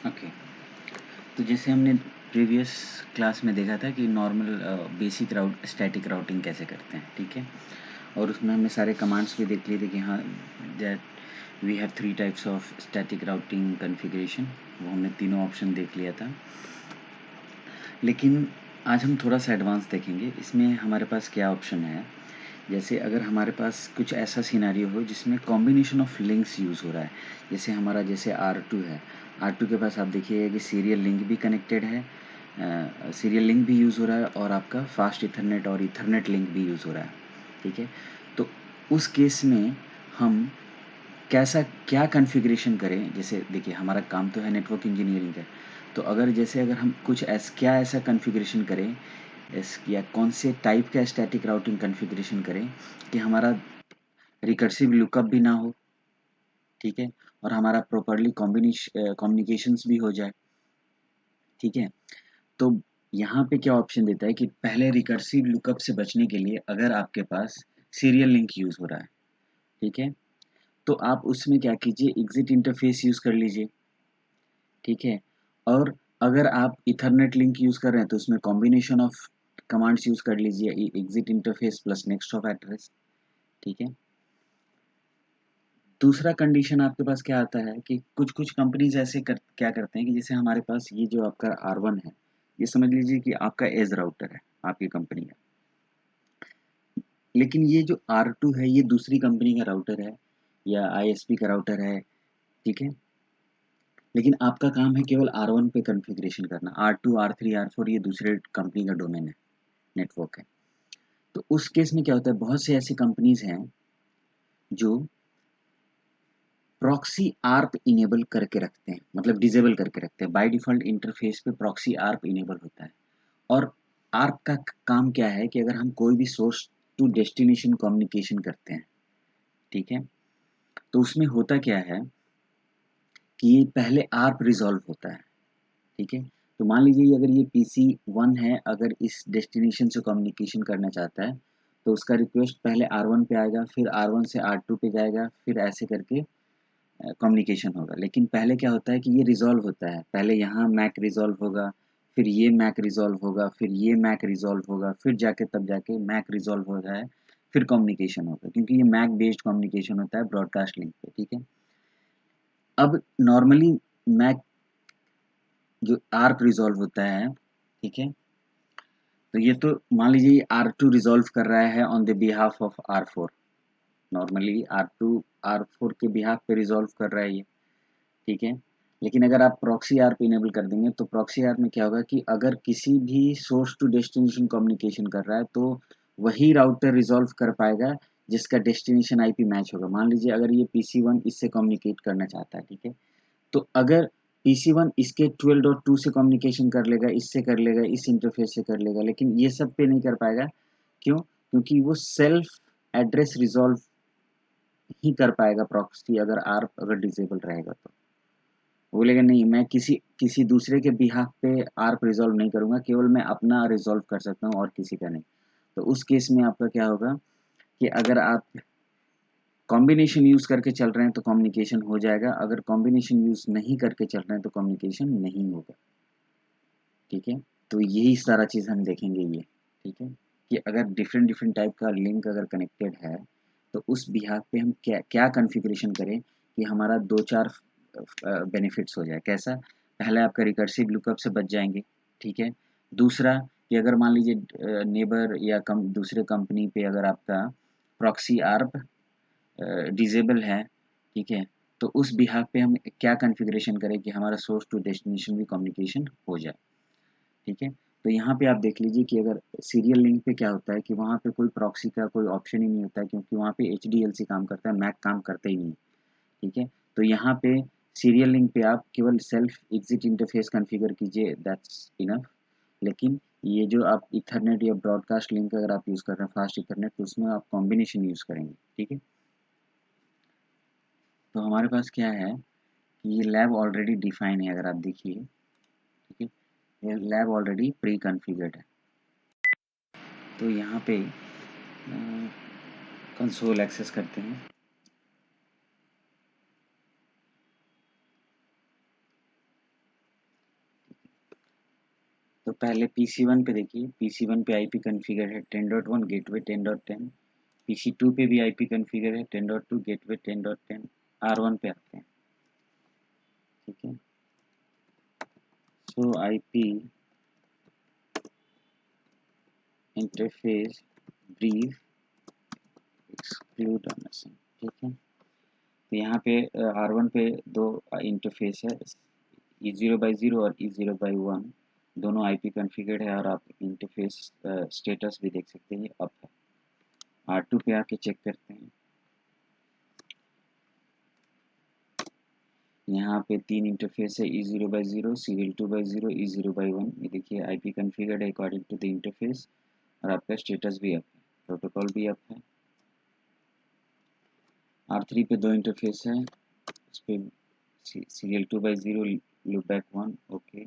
Okay, तो जैसे हमने प्रीवियस क्लास में देखा था कि नॉर्मल बेसिक स्टैटिक राउटिंग कैसे करते हैं, ठीक है। और उसमें हमने सारे कमांड्स भी देख लिए थे कि हाँ, that we have 3 types of static routing configuration, वो हमने तीनों ऑप्शन देख लिया था। लेकिन आज हम थोड़ा सा एडवांस देखेंगे। इसमें हमारे पास क्या ऑप्शन है, जैसे अगर हमारे पास कुछ ऐसा सिनेरियो हो जिसमें कॉम्बिनेशन ऑफ लिंक्स यूज़ हो रहा है, जैसे हमारा जैसे R2 है, R2 के पास आप देखिएगा कि सीरियल लिंक भी कनेक्टेड है, सीरियल लिंक भी यूज़ हो रहा है और आपका फास्ट इथरनेट और इथरनेट लिंक भी यूज़ हो रहा है, ठीक है। तो उस केस में हम कैसा क्या कॉन्फ़िगरेशन करें? जैसे देखिए हमारा काम तो है नेटवर्क इंजीनियरिंग का, तो अगर हम कुछ क्या ऐसा कॉन्फ़िगरेशन करें या कौन से टाइप का स्टैटिक राउटिंग कॉन्फ़िगरेशन करें कि हमारा रिकर्सिव लुकअप भी ना हो, ठीक है, और हमारा प्रॉपर्ली कम्युनिकेशंस भी हो जाए, ठीक है। तो यहाँ पे क्या ऑप्शन देता है कि पहले रिकर्सिव लुकअप से बचने के लिए अगर आपके पास सीरियल लिंक यूज़ हो रहा है, ठीक है, तो आप उसमें क्या कीजिए, एग्ज़िट इंटरफ़ेस यूज़ कर लीजिए, ठीक है। और अगर आप इथरनेट लिंक यूज़ कर रहे हैं तो उसमें कॉम्बिनेशन ऑफ कमांड्स यूज़ कर लीजिए, exit interface plus next hop address, ठीक है। दूसरा कंडीशन आपके पास क्या आता है कि कुछ-कुछ कंपनीज़ क्या करते हैं कि जैसे हमारे पास ये जो आपका R1 है, ये समझ लीजिए कि आपका एज राउटर है, आपकी कंपनी का। लेकिन ये जो R2 है, ये दूसरी कंपनी का राउटर है या ISP का राउटर है, ठीक है? लेकिन आपका काम है केवल R1 पे कॉन्फ़िगरेशन करना, R2, R3, R4 ये दूसरे कंपनी का डोमेन है, नेटवर्क है। तो उस केस में क्या होता है, बहुत सी ऐसी कंपनीज़ हैं जो प्रॉक्सी आर्प इनेबल करके रखते हैं, मतलब डिसेबल करके रखते हैं। बाय डिफ़ॉल्ट इंटरफ़ेस पे प्रॉक्सी आर्प इनेबल होता है और आर्प का काम क्या है कि अगर हम कोई भी सोर्स टू डेस्टिनेशन कम्युनिकेशन करते हैं, ठीक है? तो उसमें होता क्या है कि ये पहले आर्प रिज़ॉल्व होता है, ठीक है? तो मान लीजिए अगर ये पीसी 1 है, अगर इस डेस्टिनेशन से कम्युनिकेशन करना चाहता है, तो उसका रिक्वेस्ट पहले R1 पे आएगा, फिर R1 से R2 पे जाएगा, फिर ऐसे करके कम्युनिकेशन होगा। लेकिन पहले क्या होता है कि ये रिज़ॉल्व होता है, पहले यहाँ मैक रिज़ॉल्व होगा, फिर ये मैक रिज़ॉल्व होगा, फिर ये मैक रिज़ॉल्व होगा, फिर जाके तब जाके मैक रिज़ॉल्व होता है, फिर कम्युनिकेशन होगा, क्योंकि ये मैक बेस्ड कम्युनिकेशन होता है ब्रॉडकास्ट लिंक पे, ठीक है। अब नॉर्मली मैक जो आर्क रिज़ॉल्व होता है, ठीक है, तो ये तो मान लीजिए R2 रिज़ॉल्व कर रहा है on the behalf of R4, normally R2 R4 के बिहाफ पे रिज़ॉल्व कर रहा है ये, ठीक है। लेकिन अगर आप प्रॉक्सी आर्प इनेबल कर देंगे तो प्रॉक्सी आर्प में क्या होगा कि अगर किसी भी सोर्स टू डेस्टिनेशन कम्युनिकेशन कर रहा है तो वही राउटर रिज़ॉल्व कर पाएगा जिसका डेस्टिनेशन आईपी मैच होगा। मान लीजिए अगर ये PC1 इससे कम्युनिकेट करना चाहता है, ठीक है, तो अगर PC1 इसके 12.2 से कम्युनिकेशन कर लेगा, इससे कर लेगा, इस इंटरफेस से कर लेगा, लेकिन ये सब पे नहीं कर पाएगा। क्यों? क्योंकि वो सेल्फ एड्रेस रिज़ॉल्व ही कर पाएगा प्रॉक्सी, अगर आर्प अगर डिसेबल रहेगा तो। वो बोलेगा नहीं, मैं किसी किसी दूसरे के बिहाफ पे आर्प रिज़ॉल्व नहीं करूँगा, केवल मैं अपना रिज़ॉल्व कर सकता हूँ और किसी का नहीं। तो उस केस में आपका क्या होगा कि अगर आप कॉम्बिनेशन यूज़ करके चल रहे हैं तो कम्युनिकेशन हो जाएगा, अगर कॉम्बिनेशन यूज़ नहीं करके चल रहे हैं तो कम्युनिकेशन नहीं होगा, ठीक है? तो यही सारा चीज़ हम देखेंगे ये, ठीक है? कि अगर डिफरेंट डिफरेंट टाइप का लिंक अगर कनेक्टेड है, तो उस बिहाफ पे हम क्या क्या कॉन्फ़िगरेशन करें कि हमारा 2-4 बेनिफिट्स हो जाए। कैसा? पहले आपका रिकर्सिव लुकअप से बच जाएँगे, ठीक है? दूसरा कि अगर मान लीजिए नेबर या दूसरे कंपनी पे अगर आपका प्रॉक्सी आर्प डिसेबल है, ठीक है? तो उस बिहाफ पे हम क्या कॉन्फ़िगरेशन करें कि हमारा सोर्स टू डेस्टिनेशन भी कम्युनिकेशन हो जाए, ठीक है? तो यहाँ पे आप देख लीजिए कि अगर सीरियल लिंक पे क्या होता है कि वहाँ पे कोई प्रॉक्सी का कोई ऑप्शन ही नहीं होता है, क्योंकि वहाँ पे एचडीएलसी काम करता है, मैक काम करता ही नहीं, ठीक है? तो यहाँ पे सीरियल लिंक पे आप केवल सेल्फ एग्ज़िट इंटरफ़ेस कॉन्फ़िगर कीजिए, दैट्स इनफ। लेकिन ये जो आप ईथरनेट या ब्रॉडकास्ट लिंक अगर आप यूज़ कर रहे हैं फास्ट ईथरनेट, तो उसमें आप कॉम्बिनेशन यूज़ करेंगे, ठीक है? तो हमारे पास क्या है कि ये लैब ऑलरेडी डिफ़ाइन है, अगर आप देखिए, ठीक है? ये लैब ऑलरेडी प्री कॉन्फ़िगर्ड है। तो यहाँ पे कंसोल एक्सेस करते हैं। तो पहले PC1 पे देखिए, PC1 पे IP कॉन्फ़िगर है 10.1 गेटवे 10.10, PC2 पे भी IP कॉन्फ़िगर है 10.2 गेटवे 10.10। R1 पे आते हैं, ठीक है। सो IP इंटरफेस ब्रीफ एक्सक्लूड ऑनरसन, ठीक है। तो यहाँ पे R1 पे दो इंटरफेस है, E0/0 और E0/1, दोनों IP कॉन्फ़िगर्ड है और आप इंटरफेस स्टेटस भी देख सकते हैं, अप है। R2 पे आके चेक करते हैं, यहाँ पे तीन इंटरफेस है, E0/0, Serial2/0, E0/1। ये देखिए IP कॉन्फ़िगर्ड है अकॉर्डिंग टू द इंटरफेस और आपका स्टेटस भी अप है, प्रोटोकॉल भी अप है। R3 पे दो इंटरफेस है, इस पे Serial2/0 लूपबैक 1, ओके।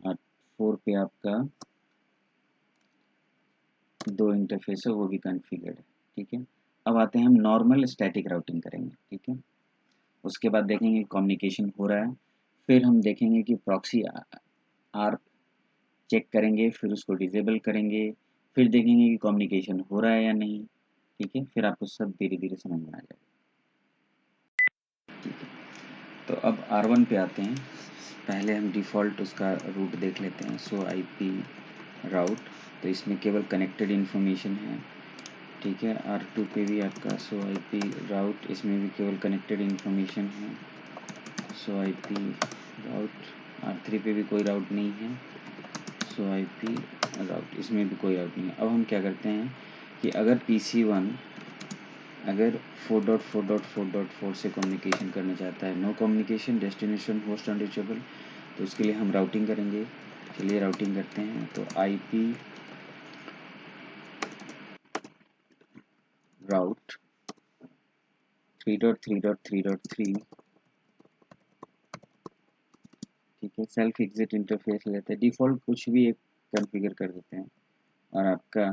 और 4 पे आपका दो इंटरफेस है, वो भी कॉन्फ़िगर्ड है, ठीक है। अब आते हैं हम नॉर्मल स्टैटिक राउटिंग करेंगे, ठीक है। उसके बाद देखेंगे कम्युनिकेशन हो रहा है, फिर हम देखेंगे कि प्रॉक्सी आर्प चेक करेंगे, फिर उसको डिसेबल करेंगे, फिर देखेंगे कि कम्युनिकेशन हो रहा है या नहीं, ठीक है। फिर आपको सब धीरे धीरे समझ में आ जाएगा, ठीक है। तो अब R1 पे आते हैं, पहले हम डिफ़ॉल्ट उसका रूट देख लेते हैं। सो IP राउट, तो इसमें केवल कनेक्टेड इन्फॉर्मेशन है, ठीक है। R2 पे भी आपका सो IP राउट, इसमें भी केवल कनेक्टेड इन्फॉर्मेशन है, सो IP राउट। R3 पे भी कोई राउट नहीं है, सो IP राउट, इसमें भी कोई राउट नहीं है। अब हम क्या करते हैं कि अगर PC1 अगर 4.4.4.4 से कम्युनिकेशन करना चाहता है, no communication, destination host unreachable, तो उसके लिए हम राउटिंग करेंगे। चलिए राउटिंग करते हैं। तो IP राउट 3.3.3.3, ठीक है। सेल्फ एग्जिट इंटरफेस लेते हैं, डिफ़ॉल्ट कुछ भी एक कॉन्फ़िगर कर देते हैं और आपका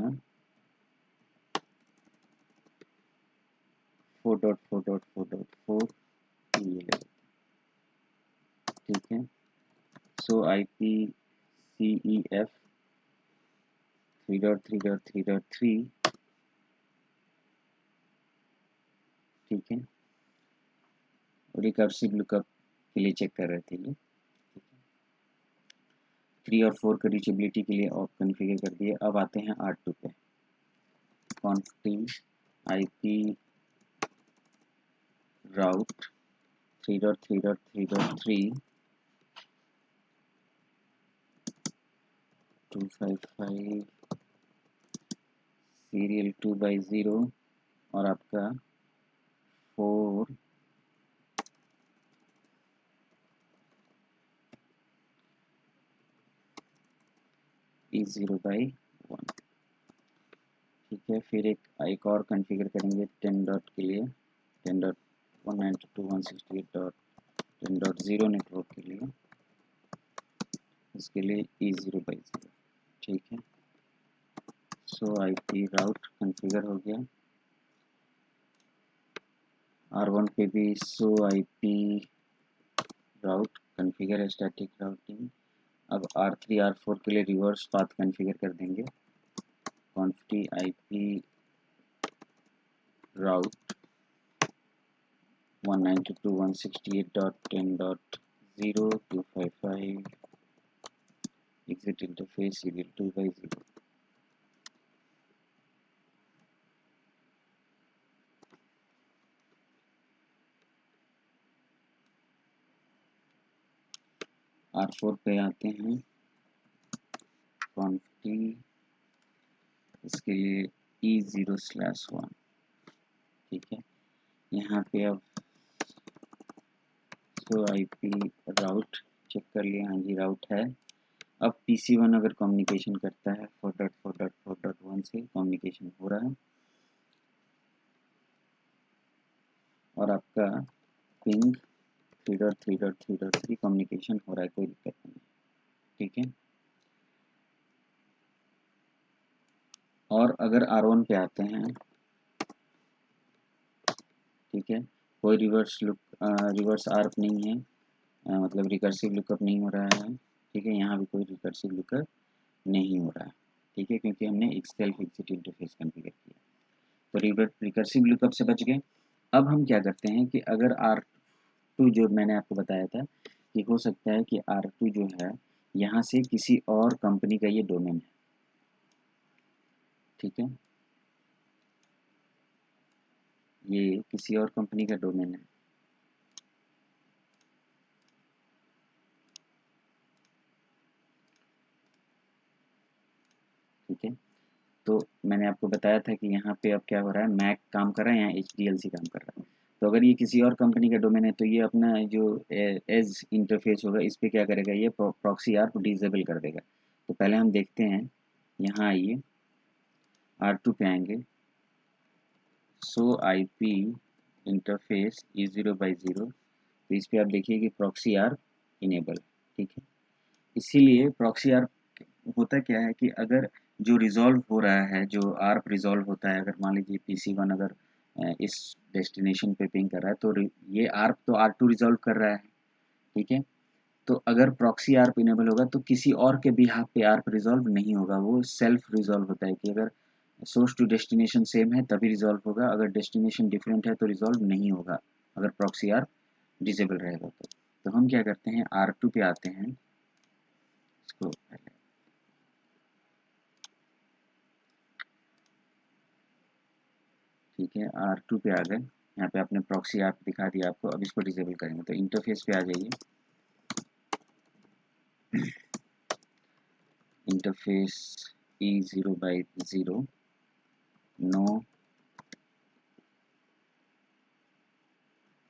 4.4.4.4 ये ले, ठीक है। सो IP CEF 3.3.3.3, ठीक है। रिकर्सिव लुकअप के लिए चेक कर रहे थे ये, 3 और 4 का रीचेबिलिटी के लिए ऑफ कॉन्फ़िगर कर दिए। अब आते हैं R2 पे, conft IP राउट 3.3.3.3 255 Serial2/0 और आपका 4 E0/1, ठीक है। फिर एक और कॉन्फ़िगर करेंगे 10 डॉट के लिए, 10.192.168.10.0 नेटवर्क के लिए, इसके लिए E0/0, ठीक है। सो IP राउट कॉन्फ़िगर हो गया। R1 पे भी सो IP राउट कॉन्फ़िगर है, स्टैटिक राउटिंग। अब R3 R4 के लिए रिवर्स पाथ कॉन्फ़िगर कर देंगे, conft IP राउट 192.168.10.0 255 exit interface Serial2/0, R4 पे आते हैं, conft इसके लिए E0/1, ठीक है। यहाँ पे अब सो IP राउट चेक कर लिया, हाँ जी राउट है। अब PC1 अगर कम्युनिकेशन करता है 4.4.4.1 से कम्युनिकेशन हो रहा है और आपका पिंग 3.3.3.3 कम्युनिकेशन हो रहा है, कोई दिक्कत नहीं, ठीक है। और अगर R1 पे आते हैं, ठीक है, कोई रिवर्स आर्प नहीं है, मतलब रिकर्सिव लुकअप नहीं हो रहा है, ठीक है, यहाँ भी कोई रिकर्सिव लुकअप नहीं हो रहा है, ठीक है, क्योंकि हमने एक सेल्फ एग्जिट इंटरफेस कॉन्फ़िगर किया। तो रिकर्सिव लुकअप से बच गए। अब हम क्या करते हैं कि अगर R2 जो मैंने आपको बताया था कि हो सकता है कि R2 जो है यहाँ से किसी और कंपनी का ये डोमेन है, ठीक है, ये किसी और कंपनी का डोमेन है, ठीक है। तो मैंने आपको बताया था कि यहाँ पे अब क्या हो रहा है, मैक काम कर रहा है, यहाँ HDLC काम कर रहा है। तो अगर ये किसी और कंपनी का डोमेन है तो ये अपना जो एज इंटरफेस होगा इस पे क्या करेगा, ये प्रॉक्सी आर्प डिसेबल कर देगा। तो पहले हम देखते हैं, यहाँ आइए, R2 पे आएंगे, शो IP इंटरफेस E0/0, तो इस पे आप देखिए कि प्रॉक्सी आर्प इनेबल, ठीक है। इसीलिए प्रॉक्सी आर्प होता क्या है कि अगर जो रिज़ॉल्व हो रहा है, जो आर्प रिज़ॉल्व होता है, अगर मान लीजिए PC1 अगर इस डेस्टिनेशन पे पिंग कर रहा है, तो ये आर्प तो R2 रिज़ॉल्व कर रहा है, ठीक है। तो अगर प्रॉक्सी आर्प इनेबल होगा तो किसी और के बिहाफ पे आर्प रिज़ॉल्व नहीं होगा, वो सेल्फ रिज़ॉल्व होता है कि अगर सोर्स टू डेस्टिनेशन सेम है तभी रिज़ॉल्व होगा, अगर डेस्टिनेशन डिफरेंट है तो रिज़ॉल्व नहीं होगा, अगर प्रॉक्सी आर्प डिसेबल रहेगा तो हम क्या करते हैं, R2 पे आते हैं, इसको ठीक है, R2 पे आ गए, यहाँ पे आपने प्रॉक्सी आर्प दिखा दिया आपको, अब इसको डिसेबल करेंगे तो इंटरफेस पे आ जाइए, interface E0/0, no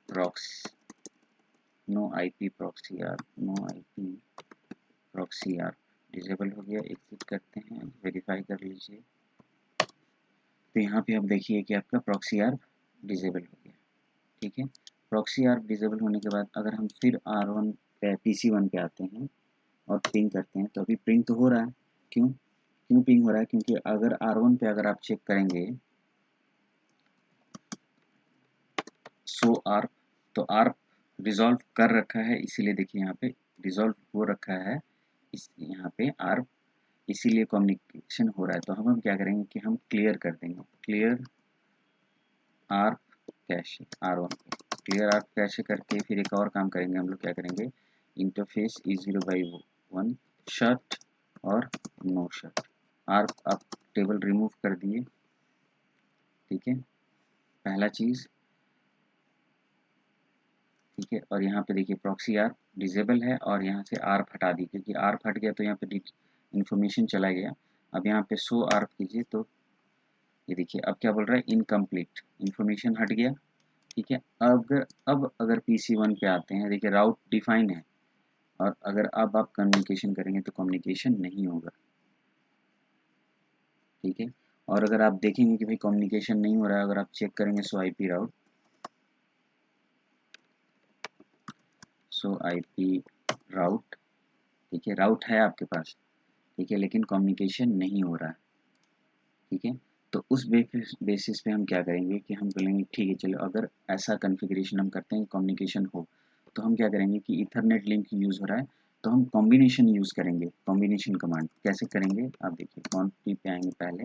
proxy, no IP proxy ARP, no IP proxy ARP disable हो गया। एग्जिट करते हैं, वेरीफाई कर लीजिए, तो यहाँ पे आप देखिए कि आपका प्रॉक्सी आर्प डिसेबल हो गया, ठीक है। प्रॉक्सी आर्प डिसेबल होने के बाद अगर हम फिर R1 पे PC1 पे आते हैं और पिंग करते हैं तो अभी पिंग तो हो रहा है, क्यों क्यों पिंग हो रहा है, क्योंकि अगर R1 पे अगर आप चेक करेंगे शो आर्प, तो आर्प रिजॉल्व कर रखा है, इसीलिए देखिए यहाँ पे रिजॉल्व हो रखा है, इस यहाँ पे आर्प, इसीलिए कम्युनिकेशन हो रहा है। तो हम क्या करेंगे कि हम क्लियर कर देंगे, क्लियर आर्प कैशे, R1 पे क्लियर आर्प कैशे करके फिर एक और काम करेंगे, हम लोग क्या करेंगे, इंटरफेस E0/1 शट और नो शट, आर्प आप टेबल रिमूव कर दिए, ठीक है, पहला चीज़, ठीक है। और यहाँ पे देखिए प्रॉक्सी आर्प डिसेबल है और यहाँ से आर्प हटा दी, क्योंकि आर्प हट गया तो यहाँ पे इन्फॉर्मेशन चला गया। अब यहाँ पे शो आर्प कीजिए तो ये देखिए अब क्या बोल रहा है, इनकम्प्लीट, इन्फॉर्मेशन हट गया, ठीक है। अब अगर PC1 पे आते हैं, देखिए राउट डिफाइन है, और अगर अब आप कम्युनिकेशन करेंगे तो कम्युनिकेशन नहीं होगा, ठीक है। और अगर आप देखेंगे कि भाई कम्युनिकेशन नहीं हो रहा है, अगर आप चेक करेंगे शो IP राउट, शो IP राउट, ठीक है, राउट है आपके पास, ठीक है, लेकिन कम्युनिकेशन नहीं हो रहा है, ठीक है। तो उस बेसिस पे हम क्या करेंगे कि हम बोलेंगे ठीक है चलो, अगर ऐसा कॉन्फ़िगरेशन हम करते हैं कम्युनिकेशन हो, तो हम क्या करेंगे कि ईथरनेट लिंक यूज़ हो रहा है तो हम कॉम्बिनेशन यूज़ करेंगे, कॉम्बिनेशन कमांड कैसे करेंगे आप देखिए, कॉन्फ़िग पे आएंगे, पहले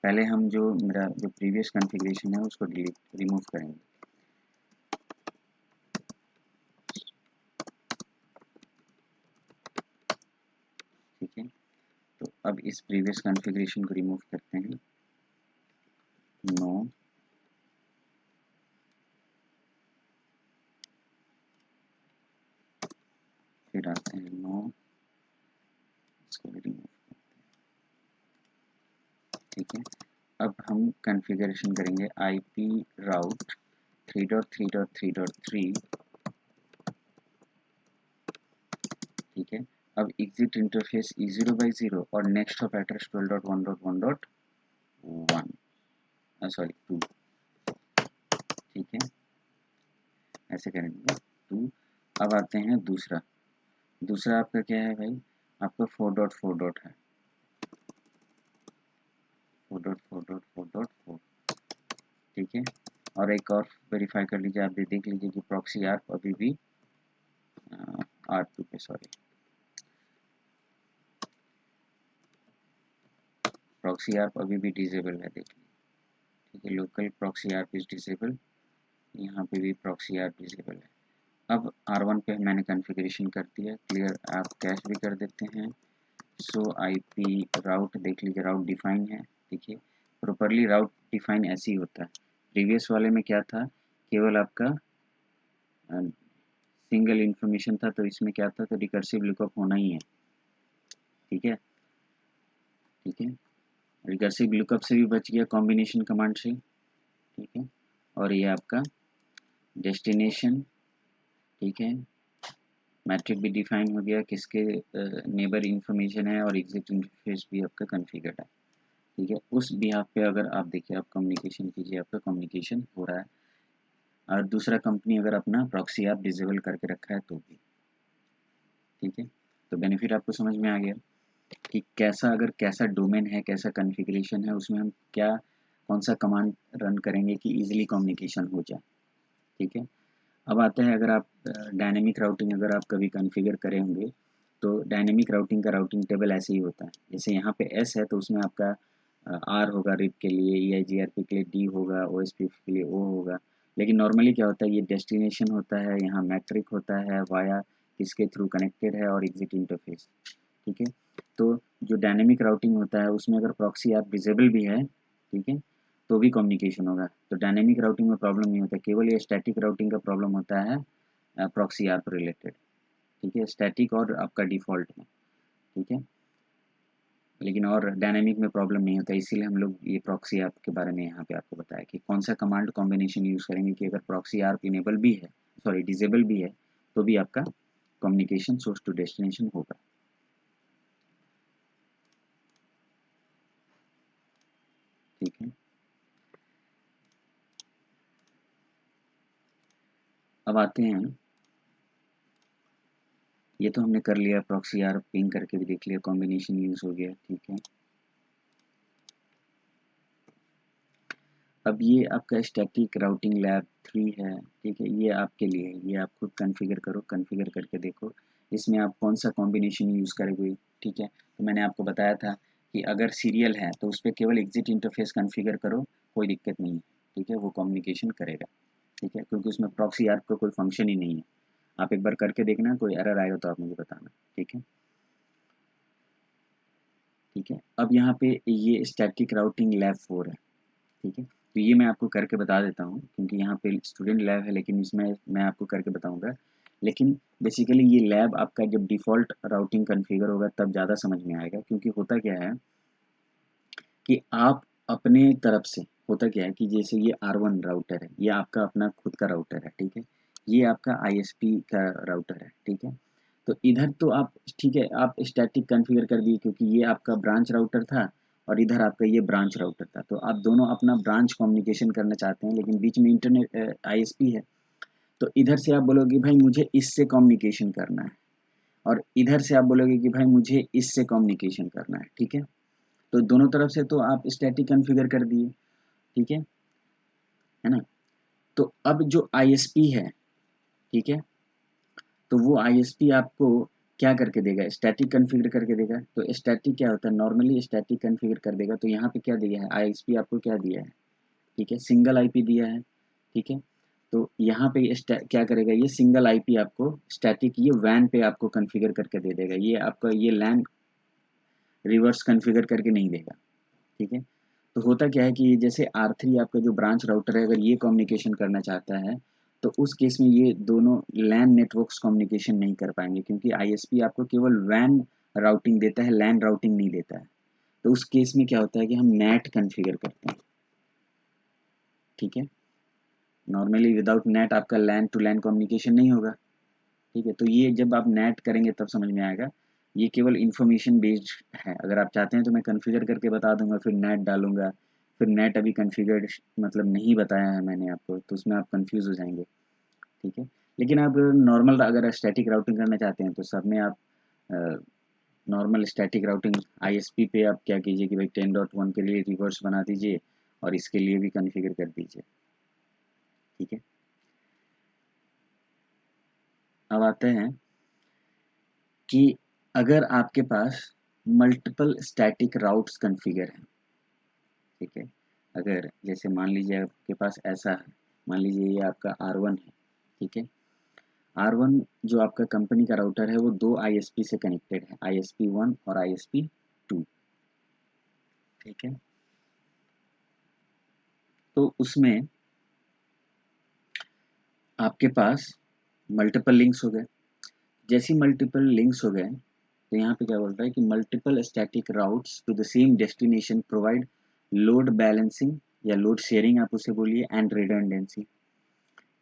पहले हम जो मेरा जो प्रीवियस कॉन्फ़िगरेशन है उसको डिलीट रिमूव करेंगे, ठीक है। तो अब इस प्रीवियस कॉन्फ़िगरेशन को रिमूव करते हैं, नो, फिर आते हैं नो, इसको भी रिमूव, ठीक है। अब हम कॉन्फ़िगरेशन करेंगे IP राउट 3.3.3.3, ठीक है। अब एग्जिट इंटरफेस E0/0 और नेक्स्ट ऑफ एड्रेस 12.1.1.1, सॉरी 2, ठीक है, ऐसे करेंगे 2। अब आते हैं दूसरा, दूसरा आपका क्या है भाई, आपका 4.4. है, 4.4.4.4, ठीक है। और एक और वेरीफाई कर लीजिए, आप भी देख लीजिए कि प्रॉक्सी आर्प अभी भी R2 पे, सॉरी प्रॉक्सी आर्प अभी भी डिसेबल है, देखिए, ठीक है, local proxy ARP is disable, यहाँ पे भी प्रॉक्सी आर्प डिसेबल है। अब R1 पे मैंने कॉन्फ़िगरेशन कर दिया, क्लियर आप कैश भी कर देते हैं। सो IP राउट देख लीजिए, राउट डिफाइन है, देखिए प्रॉपरली राउट डिफाइन ऐसे ही होता है। प्रीवियस वाले में क्या था, केवल आपका सिंगल इंफॉर्मेशन था, तो इसमें क्या था, तो रिकर्सिव लुकअप होना ही है, ठीक है, ठीक है, रिकर्सिव लुकअप से भी बच गया कॉम्बिनेशन कमांड से, ठीक है। और ये आपका डेस्टिनेशन, ठीक है, मैट्रिक भी डिफाइन हो गया, किसके नेबर इंफॉर्मेशन है, और एग्जिट इंटरफेस भी आपका कॉन्फ़िगर्ड है, ठीक है। उस बिहाफ पे अगर आप देखिए, आप कम्युनिकेशन कीजिए, आपका कम्युनिकेशन हो रहा है। और दूसरा कंपनी अगर अपना प्रॉक्सी आप डिसेबल करके रखा है तो भी, ठीक है। तो बेनिफिट आपको समझ में आ गया कि कैसा, अगर कैसा डोमेन है, कैसा कॉन्फ़िगरेशन है, उसमें हम क्या, कौन सा कमांड रन करेंगे कि ईजिली कम्युनिकेशन हो जाए, ठीक है। अब आते हैं, अगर आप डायनेमिक राउटिंग अगर आप कभी कॉन्फ़िगर करे होंगे, तो डायनेमिक राउटिंग का राउटिंग टेबल ऐसे ही होता है। जैसे यहाँ पे एस है, तो उसमें आपका आर होगा रिप के लिए, EIGRP के लिए डी होगा, OSPF के लिए ओ होगा। लेकिन नॉर्मली क्या होता है, ये डेस्टिनेशन होता है, यहाँ मैट्रिक होता है, वाया किसके थ्रू कनेक्टेड है, और एग्जिट इंटरफेस, ठीक है। तो जो डायनेमिक राउटिंग होता है, उसमें अगर प्रॉक्सी आप डिसेबल भी है, ठीक है, तो भी कम्युनिकेशन होगा। तो डायनेमिक राउटिंग में प्रॉब्लम नहीं होता, केवल ये स्टैटिक राउटिंग का प्रॉब्लम होता है प्रॉक्सी आर्प रिलेटेड, ठीक है, स्टैटिक और आपका डिफ़ॉल्ट में, ठीक है। लेकिन और डायनेमिक में प्रॉब्लम नहीं होता, इसीलिए हम लोग ये प्रॉक्सी आर्प के बारे में यहाँ पे आपको बताया कि कौन सा कमांड कॉम्बिनेशन यूज़ करेंगे कि अगर प्रॉक्सी आर्प इनेबल भी है, सॉरी डिसेबल भी है, तो भी आपका कम्युनिकेशन सोर्स टू डेस्टिनेशन होगा, ठीक है। अब आते हैं, ये तो हमने कर लिया, प्रॉक्सी आर्प पिंग करके भी देख लिया, कॉम्बिनेशन यूज़ हो गया, ठीक है। अब ये आपका स्टैटिक राउटिंग लैब 3 है, ठीक है, ये आपके लिए है, ये आप खुद कॉन्फ़िगर करो, कॉन्फ़िगर करके देखो, इसमें आप कौन सा कॉम्बिनेशन यूज़ करोगे, ठीक है। तो मैंने आपको बताया था कि अगर सीरियल है, तो उस पे केवल एग्जिट इंटरफ़ेस कॉन्फ़िगर करो, कोई दिक्कत नहीं है, ठीक है, वो कम्युनिकेशन करेगा, ठीक है, क्योंकि उसमें प्रॉक्सी आर्प का कोई फंक्शन ही नहीं है। आप एक बार करके देखना, कोई एरर आएगा तो आप मुझे बताना, ठीक है, ठीक है। अब यहाँ पे ये स्टैटिक राउटिंग लैब 4 है, ठीक है। तो ये मैं आपको करके बता देता हूँ, क्योंकि यहाँ पे स्टूडेंट लैब है, लेकिन इसमें मैं आपको करके बताऊँगा। लेकिन बेसिकली ये लैब आपका जब डिफ़ॉल्ट राउटिंग कॉन्फ़िगर होगा तब ज़्यादा समझ में आएगा, क्योंकि होता क्या है कि आप अपने तरफ से, होता क्या है कि जैसे ये R1 राउटर है, ये आपका अपना खुद का राउटर है, ठीक है। ये आपका ISP का राउटर है, ठीक है। तो इधर तो आप, ठीक है, आप स्टैटिक कॉन्फ़िगर कर दिए, क्योंकि ये आपका ब्रांच राउटर था और इधर आपका ये ब्रांच राउटर था। तो आप दोनों अपना ब्रांच कम्युनिकेशन करना चाहते हैं, लेकिन बीच में इंटरनेट ISP है। तो इधर से आप बोलोगे भाई मुझे इससे कम्युनिकेशन करना है, और इधर से आप बोलोगे कि भाई मुझे इससे कम्युनिकेशन करना है, ठीक है। तो दोनों तरफ से तो आप स्टैटिक कॉन्फ़िगर कर दिए, ठीक है ना। तो अब जो ISP है, ठीक है, तो वो ISP आपको क्या करके देगा, स्टैटिक कॉन्फ़िगर करके देगा। तो स्टैटिक क्या होता है, नॉर्मली स्टैटिक कॉन्फ़िगर कर देगा। तो यहाँ पे क्या दिया है, ISP आपको क्या दिया है, ठीक है, सिंगल IP दिया है, ठीक है। तो यहाँ पे क्या करेगा, ये सिंगल IP आपको स्टैटिक ये WAN पे आपको कॉन्फ़िगर करके दे देगा। ये आपका ये LAN रिवर्स कॉन्फ़िगर करके नहीं देगा, ठीक है। तो होता क्या है कि जैसे R3 आपका जो ब्रांच राउटर है, अगर ये कम्युनिकेशन करना चाहता है, तो उस केस में ये दोनों लैन नेटवर्क्स कम्युनिकेशन नहीं कर पाएँगे, क्योंकि ISP आपको केवल WAN राउटिंग देता है, लैन राउटिंग नहीं देता है। तो उस केस में क्या होता है कि हम NAT कॉन्फ़िगर करते हैं, ठीक है। नॉर्मली विदाउट NAT आपका लैन टू लैन कम्युनिकेशन नहीं होगा, ठीक है। तो ये जब आप NAT करेंगे तब समझ में आएगा। ये केवल इन्फॉर्मेशन बेस्ड है, अगर आप चाहते हैं तो मैं कॉन्फ़िगर करके बता दूँगा, फिर NAT डालूँगा, फिर NAT अभी कॉन्फ़िगर्ड मतलब नहीं बताया है मैंने आपको, तो उसमें आप कन्फ्यूज़ हो जाएँगे, ठीक है। लेकिन आप नॉर्मल अगर स्टैटिक राउटिंग करना चाहते हैं, तो सब में आप नॉर्मल स्टैटिक राउटिंग ISP पे आप क्या कीजिए कि भाई 10.1 के लिए रिवर्स बना दीजिए, और इसके लिए भी कॉन्फ़िगर कर दीजिए, ठीक है। अब आते हैं कि अगर आपके पास मल्टीपल स्टैटिक राउट्स कॉन्फ़िगर हैं, ठीक है। अगर जैसे मान लीजिए आपके पास ऐसा है, मान लीजिए ये आपका R1 है, ठीक है। R1 जो आपका कंपनी का राउटर है वो 2 ISP से कनेक्टेड है, ISP1 और ISP2, ठीक है। तो उसमें आपके पास मल्टीपल लिंक्स हो गए। जैसे ही मल्टीपल लिंक्स हो गए तो यहाँ पे क्या बोलता है कि multiple static routes to the same destination provide load balancing या लोड शेयरिंग आप उसे बोलिए एंड रिडंडेंसी,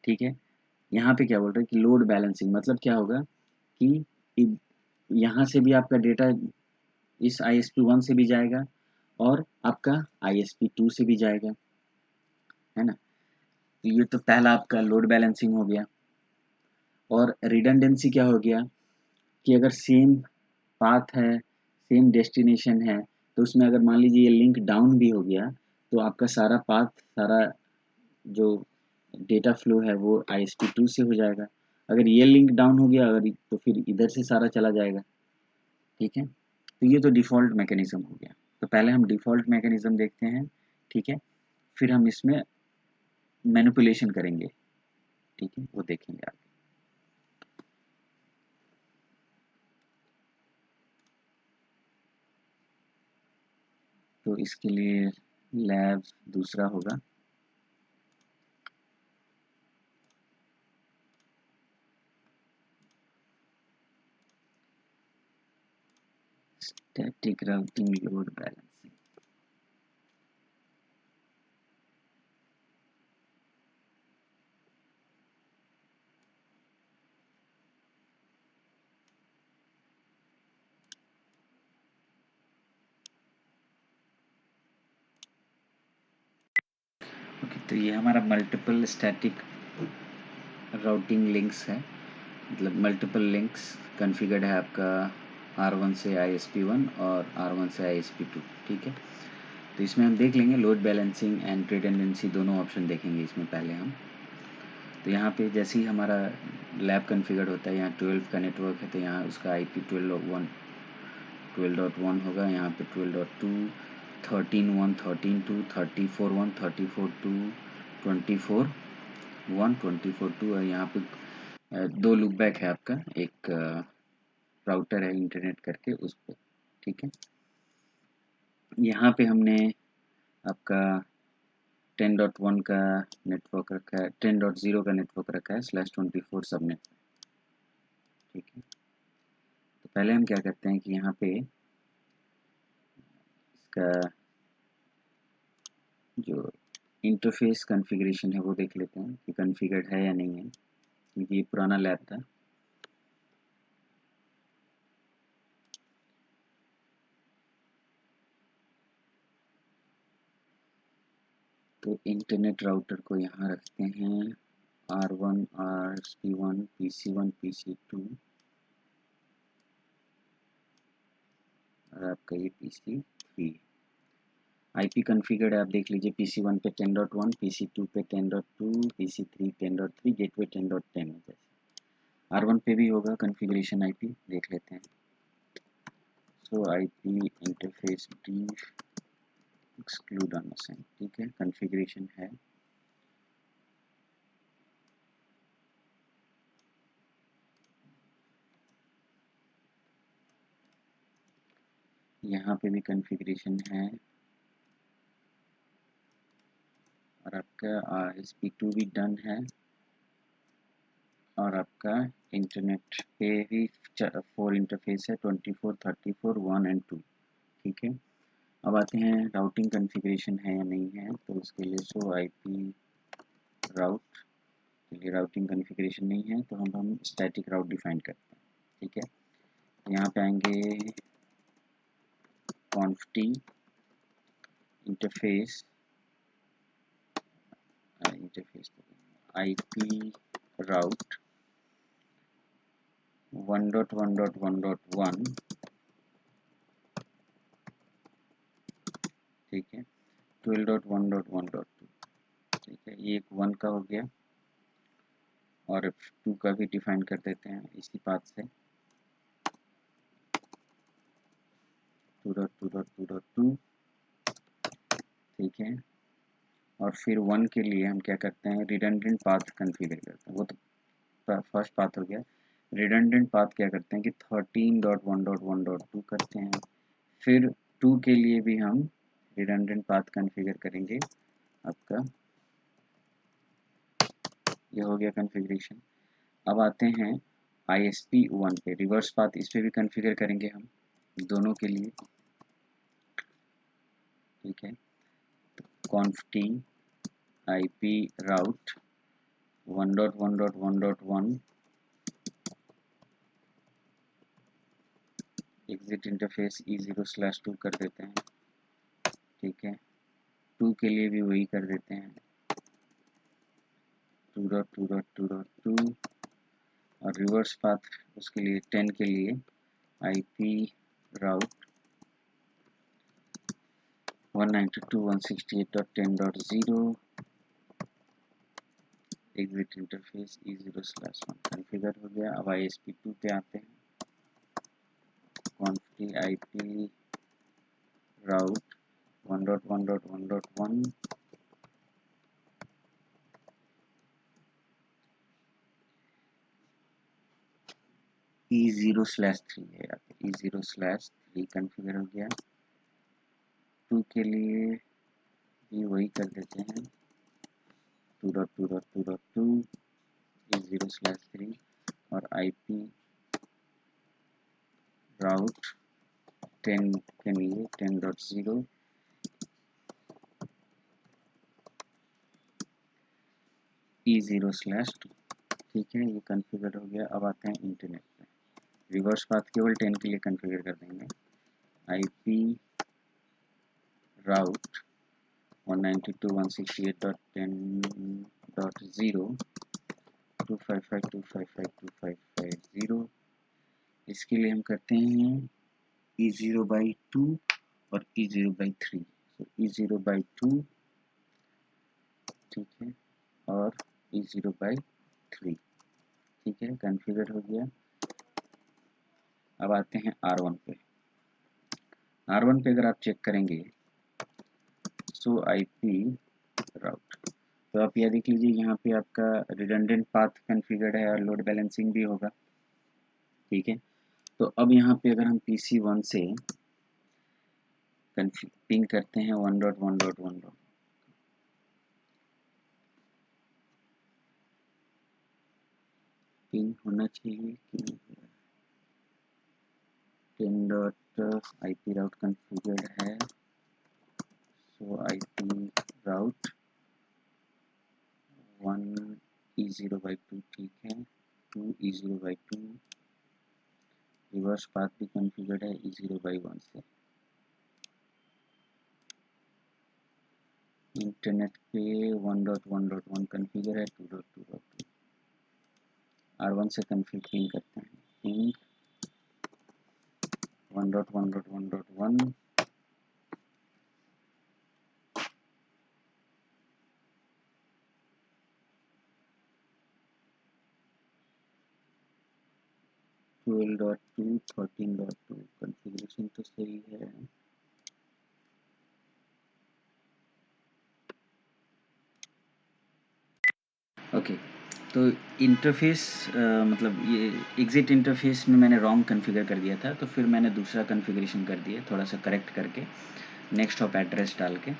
ठीक है। यहाँ पे क्या बोल रहा है कि लोड बैलेंसिंग मतलब क्या होगा कि यहाँ से भी आपका डेटा इस ISP1 से भी जाएगा और आपका ISP2 से भी जाएगा, है ना। तो ये तो पहला आपका लोड बैलेंसिंग हो गया। और रिडंडेंसी क्या हो गया कि अगर सेम पाथ है, सेम डेस्टिनेशन है, तो उसमें अगर मान लीजिए ये लिंक डाउन भी हो गया तो आपका सारा पाथ, सारा जो डेटा फ्लो है वो ISP2 से हो जाएगा। अगर ये लिंक डाउन हो गया अगर तो फिर इधर से सारा चला जाएगा, ठीक है। तो ये तो डिफ़ॉल्ट मैकेनिज़्म हो गया। तो पहले हम डिफ़ॉल्ट मैकेनिज़्म देखते हैं, ठीक है। फिर हम इसमें मैनिपुलेशन करेंगे, ठीक है, वो देखेंगे आगे। तो इसके लिए लैब दूसरा होगा। Static routing load balancing. Okay, तो ये हमारा मल्टीपल स्टैटिक राउटिंग लिंक्स है, मतलब मल्टीपल लिंक्स कॉन्फ़िगर्ड है आपका R1 से ISP1 और R1 से ISP2, ठीक है। तो इसमें हम देख लेंगे लोड बैलेंसिंग एंड रिडंडेंसी, दोनों ऑप्शन देखेंगे इसमें पहले हम। तो यहाँ पे जैसे ही हमारा लैब कॉन्फ़िगर्ड होता है, यहाँ 12 का नेटवर्क है तो यहाँ उसका IP 12.1 होगा, यहाँ पे 12.2, 13.1, 13.2, 34.1, 34.2, 24.1, 24.2 और यहाँ पे दो लूप बैक है आपका, एक राउटर है इंटरनेट करके उस पर, ठीक है। यहाँ पे हमने आपका 10.1 का नेटवर्क रखा है, 10.0 का नेटवर्क रखा है /24 सबनेट, ठीक है। तो पहले हम क्या करते हैं कि यहाँ पे इसका जो इंटरफेस कॉन्फ़िगरेशन है वो देख लेते हैं कि कॉन्फ़िगर्ड है या नहीं है, क्योंकि ये पुराना लैब था। तो इंटरनेट राउटर को यहाँ रखते हैं R1, RSP1, PC1, PC2 और आपका ये PC3। IP कॉन्फ़िगर्ड है, आप देख लीजिए PC1 पे 10.1, PC2 पे 10.2, PC3 10.3, गेटवे 10.10 है जैसे। R1 पे भी होगा कॉन्फ़िगरेशन IP, देख लेते हैं। सो IP interface brief exclude unassign, ठीक है, कॉन्फ़िगरेशन है। यहाँ पे भी कॉन्फ़िगरेशन है और आपका RSP2 भी डन है और आपका इंटरनेट पे भी 4 इंटरफेस है, 24, 34, 1 एंड 2, ठीक है। अब आते हैं राउटिंग कॉन्फ़िगरेशन है या नहीं है, तो उसके लिए सो IP राउट के लिए राउटिंग कॉन्फ़िगरेशन नहीं है तो हम स्टैटिक राउट डिफाइन करते हैं, ठीक है। यहाँ पे आएंगे conft इंटरफेस IP राउट 1.1.1.1, ठीक है, 12.1.1.2, ठीक है, ये एक 1 का हो गया और 2 का भी डिफाइन कर देते हैं इसी पाथ से 2.2.2.2 ठीक है। और फिर 1 के लिए हम क्या करते हैं, रिडंडेंट पाथ कन्फिगर करते हैं। वो तो फर्स्ट पाथ हो गया। रिडंडेंट पाथ क्या करते हैं कि 13.1.1.2 करते हैं। फिर 2 के लिए भी हम रिडंडेंट पाथ कन्फिगर करेंगे। आपका ये हो गया कन्फिग्रेशन। अब आते हैं ISP1 पे, रिवर्स पाथ इस पे भी कन्फिगर करेंगे हम दोनों के लिए। ठीक है, conft IP route 1.1.1.1 exit interface E0/2 कर देते हैं। ठीक है, 2 के लिए भी वही कर देते हैं, 2.2.2.2 और रिवर्स पाथ उसके लिए 10 के लिए IP route 192.168.10.0 exit interface E0/1 configure हो गया। अब ISP2 पे आते हैं, conft IP route 1.1.1.1 E0/3 है, यहाँ पे E0/3 कॉन्फ़िगर हो गया। 2 के लिए भी वही कर देते हैं, 2.2.2.2 E0/3 और IP route 10 के लिए 10.0 E0/2। ठीक है, ये कॉन्फ़िगर हो गया। अब आते हैं इंटरनेट पे, रिवर्स पाथ केवल 10 के लिए कॉन्फ़िगर कर देंगे, IP route 192.168.10.0 255.255.255.0। इसके लिए हम करते हैं E0/2 और E0/3। तो E0/2 ठीक है और E0/3 ठीक है, कॉन्फ़िगर हो गया। अब आते हैं R1 पे। R1 पे अगर आप चेक करेंगे सो IP राउट, तो आप यह देख लीजिए यहाँ पे आपका रिडंडेंट पाथ कॉन्फ़िगर्ड है और लोड बैलेंसिंग भी होगा। ठीक है, तो अब यहाँ पे अगर हम PC1 से पिंग करते हैं 1.1.1 पिंग होना चाहिए कि 10.IP राउट कॉन्फ़िगर्ड है, सो IP राउट 1 E0/2 ठीक है, 2 E0/2 रिवर्स पाथ भी कॉन्फ़िगर्ड है E0/1 से। इंटरनेट पे 1.1.1 कॉन्फ़िगर है, 2.2.2 R1 से कॉन्फ़िग पिंग करते हैं, पिंग 1.1.1.1 12.2 13.2 कॉन्फ़िगरेशन तो सही है। ओके, तो इंटरफेस मतलब ये एग्जिट इंटरफेस में मैंने रॉन्ग कॉन्फ़िगर कर दिया था, तो फिर मैंने दूसरा कॉन्फ़िगरेशन कर दिया थोड़ा सा करेक्ट करके, नेक्स्ट हॉप एड्रेस डाल के।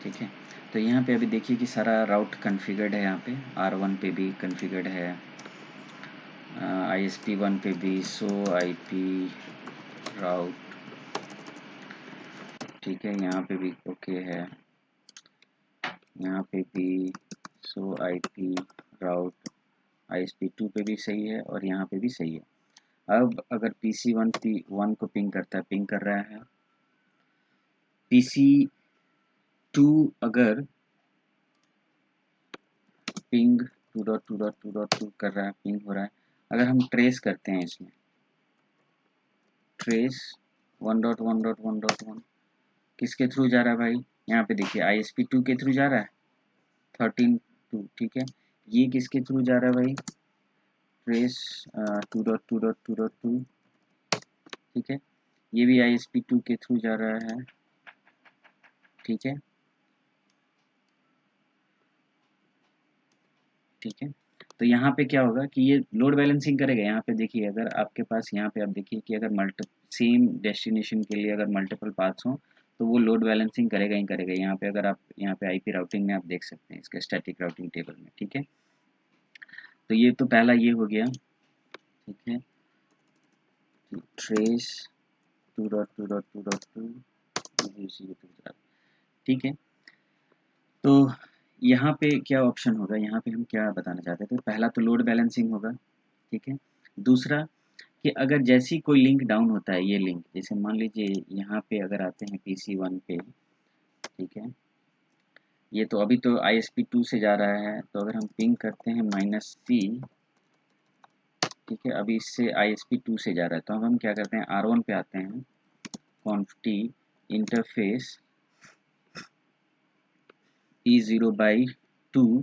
ठीक है, तो यहाँ पे अभी देखिए कि सारा राउट कॉन्फ़िगर्ड है। यहाँ पे R1 पे भी कॉन्फ़िगर्ड है, ISP1 पे भी, सो IP राउट ठीक है, यहाँ पे भी ओके है, यहाँ पे भी सो IP राउट ISP2 पे भी सही है और यहाँ पे भी सही है। अब अगर PC1 P1 को पिंग करता है, पिंग कर रहा है, PC2 अगर पिंग 2.2.2.2 कर रहा है, पिंग हो रहा है, अगर हम ट्रेस करते हैं इसमें, ट्रेस 1.1.1.1 किसके थ्रू जा रहा है भाई, यहाँ पे देखिए ISP2 के थ्रू जा रहा है 13.2 ठीक है, ये किसके थ्रू जा रहा है भाई, ट्रेस 2.2.2.2 ठीक है, ये भी ISP2 के थ्रू जा रहा है। ठीक है, ठीक है। तो यहाँ पे क्या होगा कि ये लोड बैलेंसिंग करेगा। यहाँ पे देखिए, अगर आपके पास यहाँ पे आप देखिए कि अगर सेम डेस्टिनेशन के लिए अगर मल्टीपल पाथ्स हों तो वो लोड बैलेंसिंग करेगा ही करेगा। यहाँ पे अगर आप यहाँ पे आईपी राउटिंग में आप देख सकते हैं इसका स्टैटिक राउटिंग टेबल में। ठीक है, तो ये तो पहला ये हो गया। ठीक है, ट्रेस 2.2.2.2 ठीक है। तो यहाँ पे क्या ऑप्शन होगा, यहाँ पे हम क्या बताना चाहते थे, पहला तो लोड बैलेंसिंग होगा। ठीक है, दूसरा कि अगर जैसी कोई लिंक डाउन होता है, ये लिंक जैसे मान लीजिए यहाँ पे अगर आते हैं PC1 पे, ठीक है, ये तो अभी तो ISP2 से जा रहा है, तो अगर हम पिंग करते हैं -C, ठीक है, अभी इससे ISP2 से जा रहा है, तो अब हम क्या करते हैं R1 पे आते हैं, conft इंटरफेस E0/2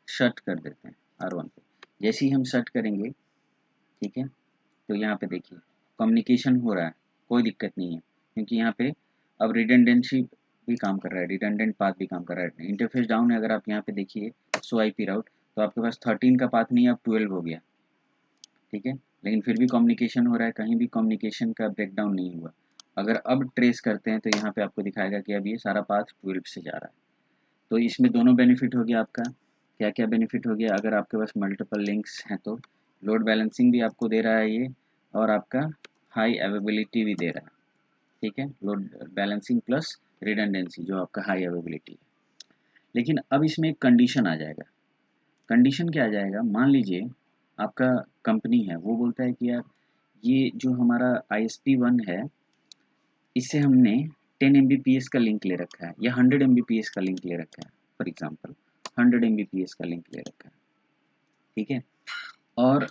शट कर देते हैं R1 पे। जैसे ही हम शट करेंगे, ठीक है, तो यहाँ पे देखिए कम्युनिकेशन हो रहा है, कोई दिक्कत नहीं है, क्योंकि यहाँ पे अब रिडंडेंसी भी काम कर रहा है, रिडंडेंट पाथ भी काम कर रहा है। इंटरफेस डाउन है, अगर आप यहाँ पे देखिए शो आईपी राउट, तो आपके पास 13 का पाथ नहीं है, अब 12 हो गया। ठीक है, लेकिन फिर भी कम्युनिकेशन हो रहा है, कहीं भी कम्युनिकेशन का ब्रेकडाउन नहीं हुआ। अगर अब ट्रेस करते हैं तो यहाँ पे आपको दिखाएगा कि अब ये सारा पाथ 12 से जा रहा है। तो इसमें दोनों बेनिफिट हो गया आपका। क्या क्या बेनिफिट हो गया, अगर आपके पास मल्टीपल लिंक्स हैं तो लोड बैलेंसिंग भी आपको दे रहा है ये, और आपका हाई अवेबिलिटी भी दे रहा है। ठीक है, लोड बैलेंसिंग प्लस रिडंडेंसी जो आपका हाई अवेबिलिटी है। लेकिन अब इसमें एक कंडीशन आ जाएगा। कंडीशन क्या आ जाएगा, मान लीजिए आपका कंपनी है, वो बोलता है कि यार ये जो हमारा ISP1 है, इससे हमने 10 Mbps का लिंक ले रखा है या 100 Mbps का लिंक ले रखा है, फॉर एग्जांपल 100 Mbps का लिंक ले रखा है। ठीक है, और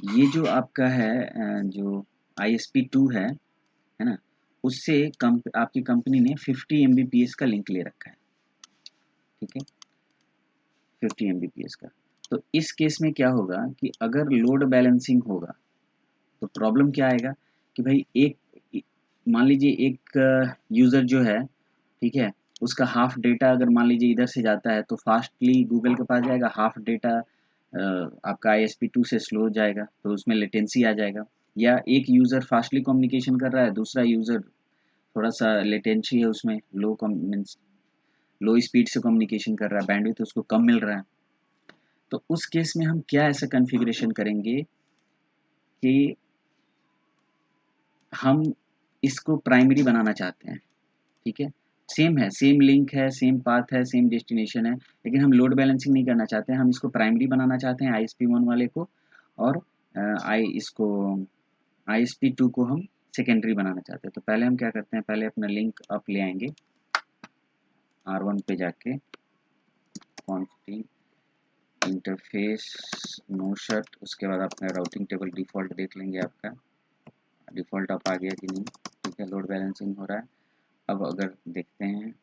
ये जो आपका है जो ISP2 है ना, उससे आपकी कंपनी ने 50 Mbps का लिंक ले रखा है। ठीक है, 50 Mbps का। तो इस केस में क्या होगा कि अगर लोड बैलेंसिंग होगा तो प्रॉब्लम क्या आएगा कि भाई एक मान लीजिए एक यूज़र जो है, ठीक है, उसका हाफ डेटा अगर मान लीजिए इधर से जाता है तो फास्टली गूगल के पास जाएगा, हाफ डेटा आपका ISP2 से स्लो जाएगा, तो उसमें लेटेंसी आ जाएगा। या एक यूज़र फास्टली कम्युनिकेशन कर रहा है, दूसरा यूज़र थोड़ा सा लेटेंसी है उसमें, मीन्स लो स्पीड से कम्युनिकेशन कर रहा है, बैंडविड्थ उसको कम मिल रहा है। तो उस केस में हम क्या ऐसा कॉन्फ़िगरेशन करेंगे कि हम इसको प्राइमरी बनाना चाहते हैं। ठीक है, सेम है, सेम लिंक है, सेम पाथ है, सेम डेस्टिनेशन है, लेकिन हम लोड बैलेंसिंग नहीं करना चाहते हैं, हम इसको प्राइमरी बनाना चाहते हैं ISP1 वाले को, और इसको ISP2 को हम सेकेंडरी बनाना चाहते हैं। तो पहले हम क्या करते हैं, पहले अपना लिंक अप ले आएंगे, R1 पे जाके कॉन्फ़िग इंटरफेस नो शट, उसके बाद अपना राउटिंग टेबल डिफ़ॉल्ट देख लेंगे, आपका डिफ़ॉल्ट अप आ गया कि नहीं। ठीक है, लोड बैलेंसिंग हो रहा है। अब अगर देखते हैं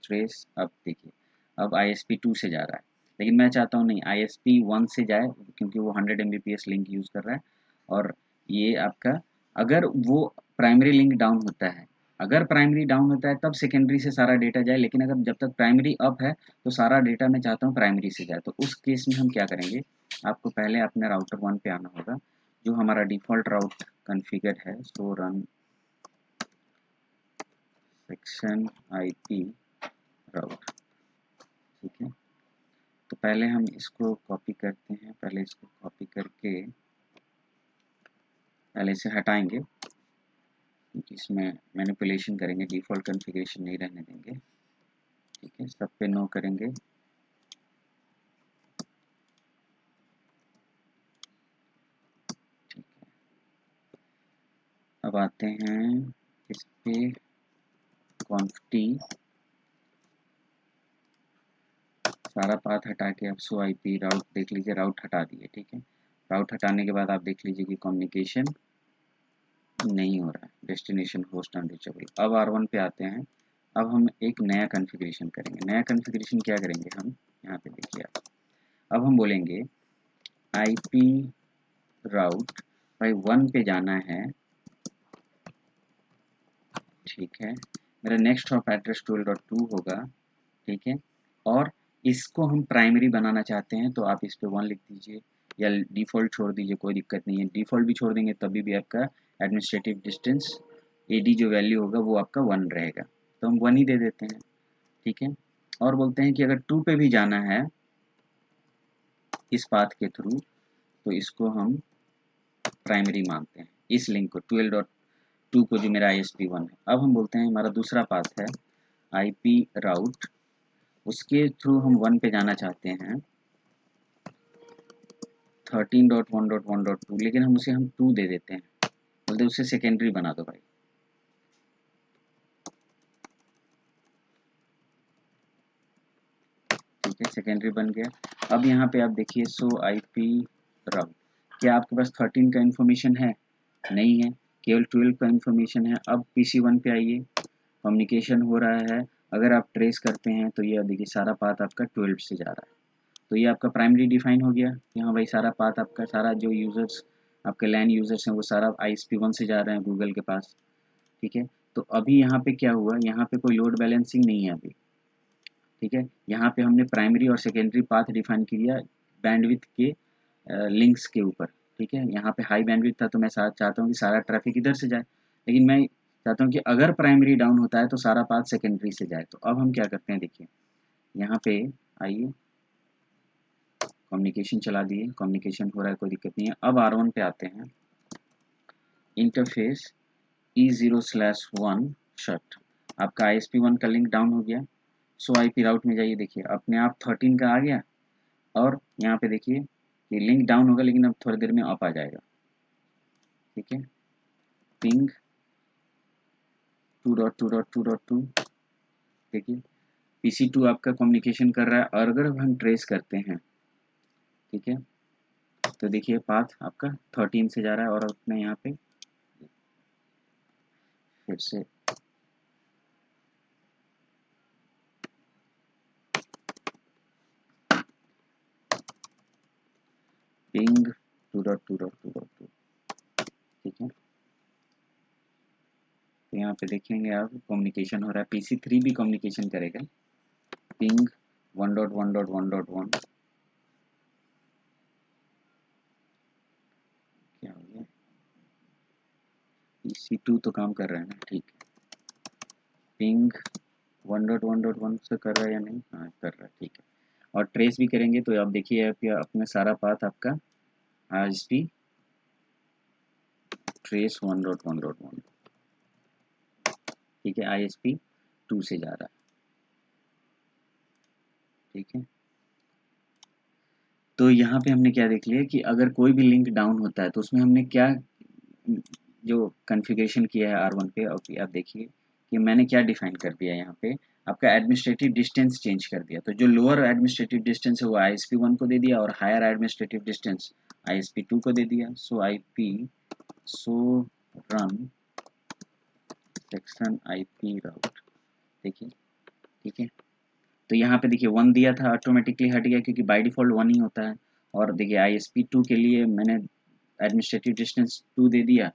ट्रेस, अब देखिए अब ISP2 से जा रहा है, लेकिन मैं चाहता हूँ नहीं ISP1 से जाए, क्योंकि वो 100 Mbps लिंक यूज़ कर रहा है। और ये आपका अगर वो प्राइमरी लिंक डाउन होता है, अगर प्राइमरी डाउन होता है तब सेकेंडरी से सारा डेटा जाए, लेकिन अगर जब तक प्राइमरी अप है तो सारा डेटा मैं चाहता हूँ प्राइमरी से जाए। तो उस केस में हम क्या करेंगे, आपको पहले अपने राउटर 1 पे आना होगा, जो हमारा डिफ़ॉल्ट राउट कॉन्फ़िगर है, सो रन सेक्शन IP राउट। ठीक है, तो पहले हम इसको कॉपी करते हैं, पहले इसको कॉपी करके पहले इसे हटाएंगे, क्योंकि इसमें मैनिपुलेशन करेंगे, डिफ़ॉल्ट कॉन्फ़िगरेशन नहीं रहने देंगे। ठीक है, सब पे नो करेंगे। ठीक है, अब आते हैं इस पे conft सारा पाथ हटा के अब शो IP राउट देख लीजिए, राउट हटा दिए। ठीक है, राउट हटाने के बाद आप देख लीजिए कि कम्युनिकेशन नहीं हो रहा है, डेस्टिनेशन होस्ट अनरीचेबल। अब R1 पे आते हैं, अब हम एक नया कॉन्फ़िगरेशन करेंगे। नया कॉन्फ़िगरेशन क्या करेंगे हम, यहाँ पे देखिए आप, अब हम बोलेंगे IP राउट भाई 1 पे जाना है। ठीक है, मेरा नेक्स्ट हॉप एड्रेस 12.2 होगा। ठीक है, और इसको हम प्राइमरी बनाना चाहते हैं तो आप इस पे 1 लिख दीजिए या डिफ़ॉल्ट छोड़ दीजिए, कोई दिक्कत नहीं है। डिफ़ॉल्ट भी छोड़ देंगे तभी भी आपका एडमिनिस्ट्रेटिव डिस्टेंस एडी जो वैल्यू होगा वो आपका 1 रहेगा, तो हम 1 ही दे देते हैं, ठीक है। और बोलते हैं कि अगर 2 पे भी जाना है इस पाथ के थ्रू तो इसको हम प्राइमरी मानते हैं, इस लिंक को 12.2 को जो मेरा ISP1 है। अब हम बोलते हैं हमारा दूसरा पाथ है IP राउट, उसके थ्रू हम 1 पे जाना चाहते हैं 13.1.1.2, लेकिन हम उसे 2 दे देते हैं, बोलते उसे सेकेंडरी बना दो भाई। ठीक है, सेकेंडरी बन गया। अब यहाँ पे आप देखिए सो IP राउट, क्या आपके पास 13 का इन्फॉर्मेशन है? नहीं है, केवल 12 का इन्फॉर्मेशन है। अब PC1 पे आइए, कम्युनिकेशन हो रहा है। अगर आप ट्रेस करते हैं तो ये देखिए सारा पाथ आपका 12 से जा रहा है, तो ये आपका प्राइमरी डिफाइन हो गया कि हाँ भाई सारा पाथ आपका, सारा जो यूज़र्स आपके लैन यूज़र्स हैं वो सारा ISP1 से जा रहे हैं गूगल के पास, ठीक है। तो अभी यहाँ पे क्या हुआ, यहाँ पे कोई लोड बैलेंसिंग नहीं है अभी, ठीक है। यहाँ पे हमने प्राइमरी और सेकेंडरी पाथ डिफाइन किया बैंडविड्थ के लिंक्स के ऊपर, ठीक है। यहाँ पे हाई बैंडविड्थ था तो मैं चाहता हूँ कि सारा ट्रैफिक इधर से जाए, लेकिन मैं चाहता हूँ कि अगर प्राइमरी डाउन होता है तो सारा पाथ सेकेंडरी से जाए। तो अब हम क्या करते हैं, देखिए यहाँ पे आइए, कम्युनिकेशन चला दिए, कम्युनिकेशन हो रहा है, कोई दिक्कत नहीं है। अब R1 पे आते हैं, इंटरफेस E0/1 शट, आपका ISP1 का लिंक डाउन हो गया। सो IP राउट में जाइए, देखिए अपने आप 13 का आ गया, और यहाँ पे देखिए ये लिंक डाउन होगा लेकिन अब थोड़ी देर में अप आ जाएगा, ठीक है। पिंग 2.2.2.2, देखिए PC2 आपका कम्युनिकेशन कर रहा है, और अगर हम ट्रेस करते हैं, ठीक है, तो देखिए पाथ आपका 13 से जा रहा है, और अपने यहाँ पे फिर से पिंग 2.2.2.2, ठीक है। तो यहाँ पे देखेंगे आप कम्युनिकेशन हो रहा है, PC3 भी कम्युनिकेशन करेगा, पिंग 1.1.1.1, क्या हो गया, PC2 तो काम कर रहा है ना, ठीक है। पिंग 1.1.1 से कर रहा है या नहीं, हाँ कर रहा है, ठीक है। और ट्रेस भी करेंगे तो आप देखिए आप अपना सारा पाथ आपका ISP ट्रेस 1.1.1, ठीक है, ISP2 से जा रहा है, ठीक है। तो यहाँ पे हमने क्या देख लिया कि अगर कोई भी लिंक डाउन होता है तो उसमें हमने क्या जो कॉन्फ़िगरेशन किया है R1 पे, और आप देखिए कि मैंने क्या डिफाइन कर दिया है यहाँ पे, आपका एडमिनिस्ट्रेटिव डिस्टेंस चेंज कर दिया। तो जो लोअर एडमिनिस्ट्रेटिव डिस्टेंस है वो ISP1 को दे दिया, और हायर एडमिनिस्ट्रेटिव डिस्टेंस ISP2 को दे दिया। सो IP सो रन सेक्शन IP राउट, देखिए, ठीक है। तो यहाँ पे देखिए 1 दिया था, ऑटोमेटिकली हट गया क्योंकि बाय डिफ़ॉल्ट 1 ही होता है। और देखिए ISP2 के लिए मैंने एडमिनिस्ट्रेटिव डिस्टेंस 2 दे दिया,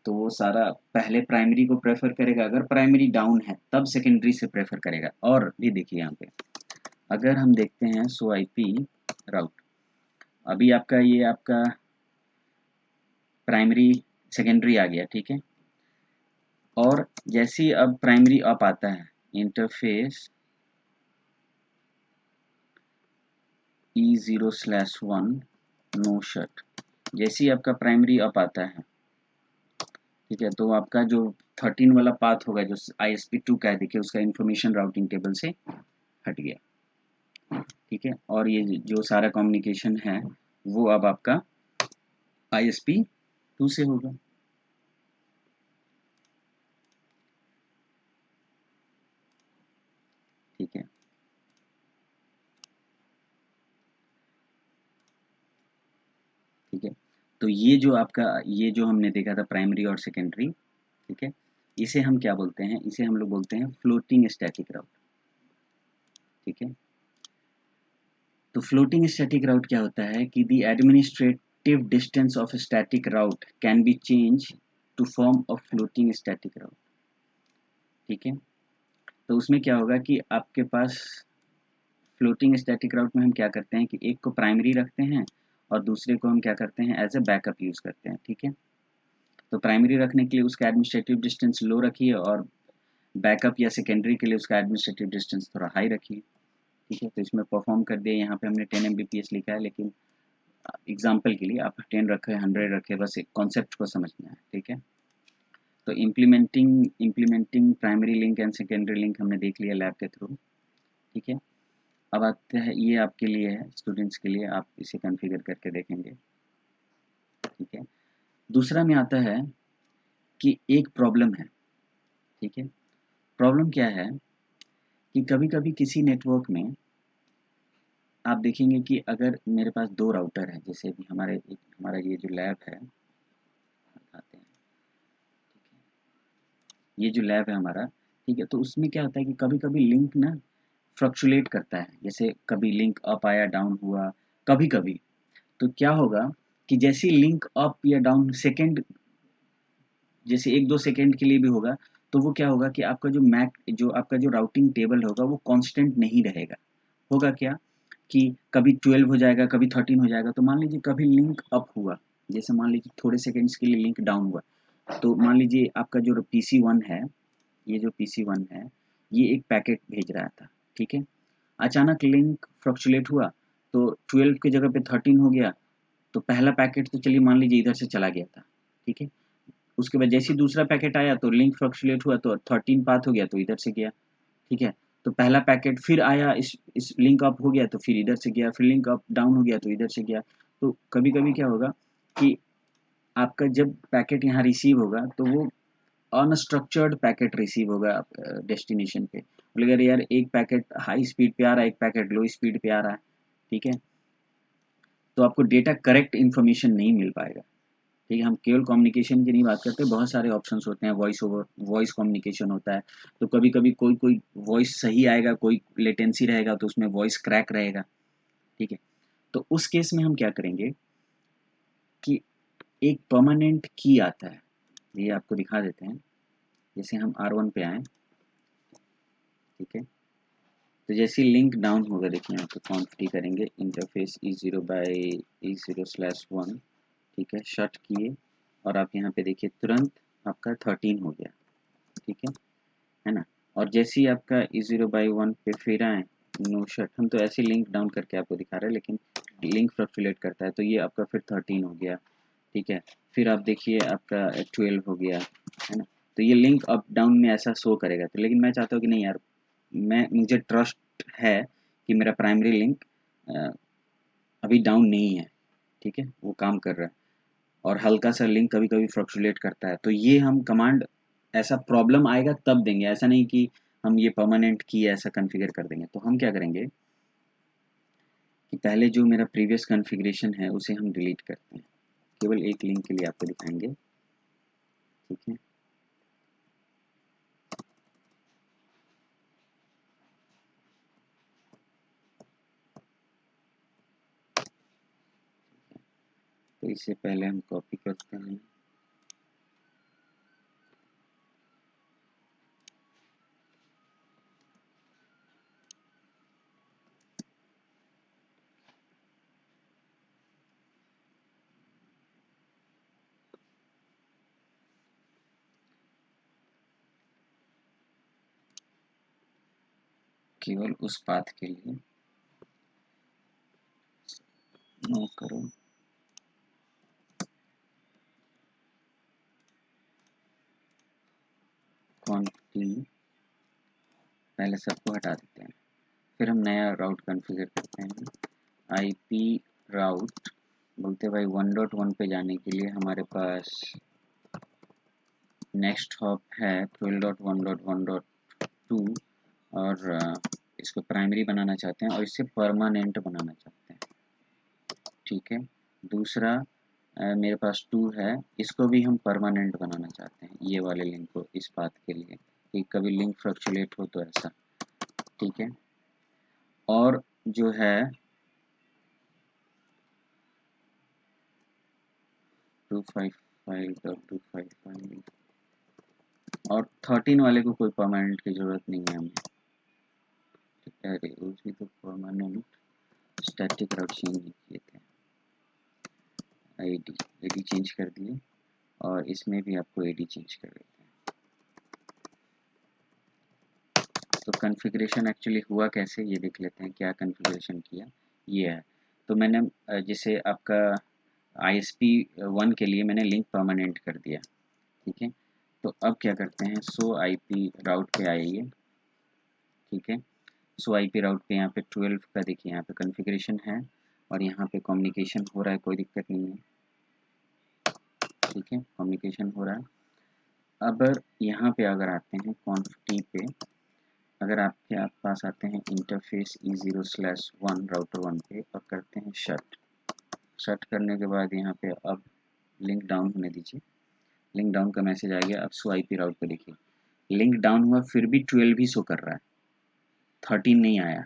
तो वो सारा पहले प्राइमरी को प्रेफर करेगा, अगर प्राइमरी डाउन है तब सेकेंडरी से प्रेफर करेगा। और भी देखिए यहाँ पे अगर हम देखते हैं सो IP राउट, अभी आपका ये आपका प्राइमरी सेकेंडरी आ गया, ठीक है। और जैसे ही अब प्राइमरी अप आता है, इंटरफेस E0/1 नो शट, जैसे ही आपका प्राइमरी अप आता है, ठीक है, तो आपका जो 13 वाला पाथ होगा जो ISP2 का है, देखिए उसका इंफॉर्मेशन राउटिंग टेबल से हट गया, ठीक है। और ये जो सारा कम्युनिकेशन है वो अब आपका ISP2 से होगा, ठीक है। ठीक है, तो ये जो आपका ये जो हमने देखा था प्राइमरी और सेकेंडरी, ठीक है, इसे हम क्या बोलते हैं, इसे हम लोग बोलते हैं फ्लोटिंग स्टैटिक राउट, ठीक है। तो फ्लोटिंग स्टैटिक राउट क्या होता है कि the administrative distance of static route can be change to form of floating static route, ठीक है। तो उसमें क्या होगा कि आपके पास फ्लोटिंग स्टैटिक राउट में हम क्या करते हैं कि एक को प्राइमरी रखते हैं और दूसरे को हम क्या करते हैं एज ए बैकअप यूज़ करते हैं, ठीक है। तो प्राइमरी रखने के लिए उसका एडमिनिस्ट्रेटिव डिस्टेंस लो रखिए और बैकअप या सेकेंडरी के लिए उसका एडमिनिस्ट्रेटिव डिस्टेंस थोड़ा हाई रखिए, ठीक है। तो इसमें परफॉर्म कर दिया, यहाँ पे हमने 10 Mbps लिखा है, लेकिन एग्जाम्पल के लिए आप 10 रखें 100 रखें, बस एक कॉन्सेप्ट को समझना है, ठीक है। तो implementing primary link and secondary link हमने देख लिया लैब के थ्रू, ठीक है। अब आते हैं, ये आपके लिए है, स्टूडेंट्स के लिए, आप इसे कॉन्फ़िगर करके देखेंगे, ठीक है। दूसरा में आता है कि एक प्रॉब्लम है, ठीक है। प्रॉब्लम क्या है कि कभी-कभी किसी नेटवर्क में आप देखेंगे कि अगर मेरे पास 2 राउटर है, जैसे अभी हमारा ये जो लैब है, दिखाते हैं, ठीक है। ये जो लैब है हमारा, ठीक है, तो उसमें क्या होता है कि कभी-कभी लिंक ना फ्लक्चुएट करता है, जैसे कभी लिंक अप आया, डाउन हुआ, कभी-कभी। तो क्या होगा कि जैसे ही लिंक अप या डाउन सेकंड, जैसे 1-2 सेकंड के लिए भी होगा, तो वो क्या होगा कि आपका जो राउटिंग टेबल होगा वो कांस्टेंट नहीं रहेगा। होगा क्या कि कभी 12 हो जाएगा, कभी 13 हो जाएगा। तो मान लीजिए कभी लिंक अप हुआ, जैसे मान लीजिए थोड़े सेकंड्स के लिए लिंक डाउन हुआ। तो मान लीजिए आपका जो पीसी 1 है, ये जो पीसी 1 है, ये एक पैकेट भेज रहा था, ठीक है। अचानक लिंक फ्लक्चुएट हुआ, तो 12 की जगह पे 13 हो गया। तो पहला पैकेट तो चलिए मान लीजिए इधर से चला गया था, ठीक है। उसके बाद जैसे ही दूसरा पैकेट आया तो लिंक फ्लक्चुएट हुआ, तो 13 पाथ हो गया, तो इधर से गया, ठीक है। तो पहला पैकेट फिर आया, इस लिंक अप हो गया तो फिर इधर से गया, फिर लिंक अप डाउन हो गया तो इधर से गया। तो कभी-कभी क्या होगा कि आपका जब पैकेट यहाँ रिसीव होगा तो वो अनस्ट्रक्चर्ड पैकेट रिसीव होगा डेस्टिनेशन पे। बोलेगा अरे यार, एक पैकेट हाई स्पीड पे आ रहा है, एक पैकेट लो स्पीड पे आ रहा है, ठीक है। तो आपको डेटा करेक्ट इन्फॉर्मेशन नहीं मिल पाएगा, ठीक है। हम केवल कम्युनिकेशन की नहीं बात करते, बहुत सारे ऑप्शंस होते हैं, वॉइस कम्युनिकेशन होता है। तो कभी-कभी कोई वॉइस सही आएगा, कोई लेटेंसी रहेगा, तो उसमें वॉइस क्रैक रहेगा, ठीक है। तो उस केस में हम क्या करेंगे कि एक परमानेंट की आता है, ये आपको दिखा देते हैं। जैसे हम R1 पे आएँ, ठीक है। तो जैसे ही लिंक डाउन होगा, देखिए यहाँ पे कॉन्फ़िगर करेंगे इंटरफ़ेस E0/E0/1, ठीक है, शट किए और आप यहाँ पे देखिए तुरंत आपका 13 हो गया, ठीक है ना? और जैसे ही आपका E0/1 पे फिर आएँ, नो शट, हम तो ऐसे लिंक डाउन करके आपको दिखा रहे हैं, लेकिन लिंक फ्लक्चुएट करता है, तो ये आपका फिर 13 हो गया, ठीक है। फिर आप देखिए आपका 12 हो गया, है ना? तो ये लिंक अप डाउन में ऐसा शो करेगा। तो लेकिन मैं चाहता हूँ कि नहीं यार, मुझे ट्रस्ट है कि मेरा प्राइमरी लिंक अ, अभी डाउन नहीं है, ठीक है, वो काम कर रहा है। और हल्का सा लिंक कभी-कभी फ्लक्चुएट करता है। तो ये हम कमांड ऐसा प्रॉब्लम आएगा तब देंगे, ऐसा नहीं कि हम ये परमानेंट की ऐसा कॉन्फ़िगर कर देंगे। तो हम क्या करेंगे कि पहले जो मेरा प्रीवियस कॉन्फ़िगरेशन है उसे हम डिलीट करते हैं। केवल एक लिंक के लिए आपको दिखाएँगे, ठीक है। तो इससे पहले हम कॉपी करते हैं। केवल उस पाथ के लिए नो करो, क्वांटिटी पहले सबको हटा देते हैं। फिर हम नया राउट कॉन्फ़िगर करते हैं। आईपी राउट बोलते हैं भाई 1.1 पे जाने के लिए हमारे पास नेक्स्ट हॉप है 12.1.1.2 और इसको प्राइमरी बनाना चाहते हैं और इसे परमानेंट बनाना चाहते हैं, ठीक है। दूसरा मेरे पास 2 है, इसको भी हम परमानेंट बनाना चाहते हैं, ये वाले लिंक को इस पाथ के लिए, कि कभी लिंक फ्लक्चुएट हो तो ऐसा, ठीक है। और जो है 255.255 और 13 वाले को कोई परमानेंट की ज़रूरत नहीं है हमें, अरे उसकी तो परमानेंट स्टैटिक राउट चेंज नहीं किए थे, एडी चेंज कर दिए, और इसमें भी आपको एडी चेंज कर देते हैं। तो कॉन्फ़िगरेशन एक्चुअली हुआ कैसे ये देख लेते हैं, क्या कॉन्फ़िगरेशन किया। ये है, तो मैंने जैसे आपका ISP1 के लिए मैंने लिंक परमानेंट कर दिया, ठीक है। तो अब क्या करते हैं, सो IP राउट पे आइए, ठीक है। सो IP राउट पे यहाँ पे 12 का देखिए, यहाँ पे कॉन्फ़िगरेशन है और यहाँ पे कम्युनिकेशन हो रहा है, कोई दिक्कत नहीं है, ठीक है, कम्युनिकेशन हो रहा है। अब यहाँ पे अगर आते हैं कॉन्फ टी पे, अगर आपके पास आते हैं इंटरफेस E0/1 राउटर 1 पे और करते हैं शट करने के बाद यहाँ पे अब लिंक डाउन होने दीजिए, लिंक डाउन का मैसेज आ गया। अब सो IP राउट पे देखिए, लिंक डाउन हुआ फिर भी 12 ही शो कर रहा है, 13 नहीं आया,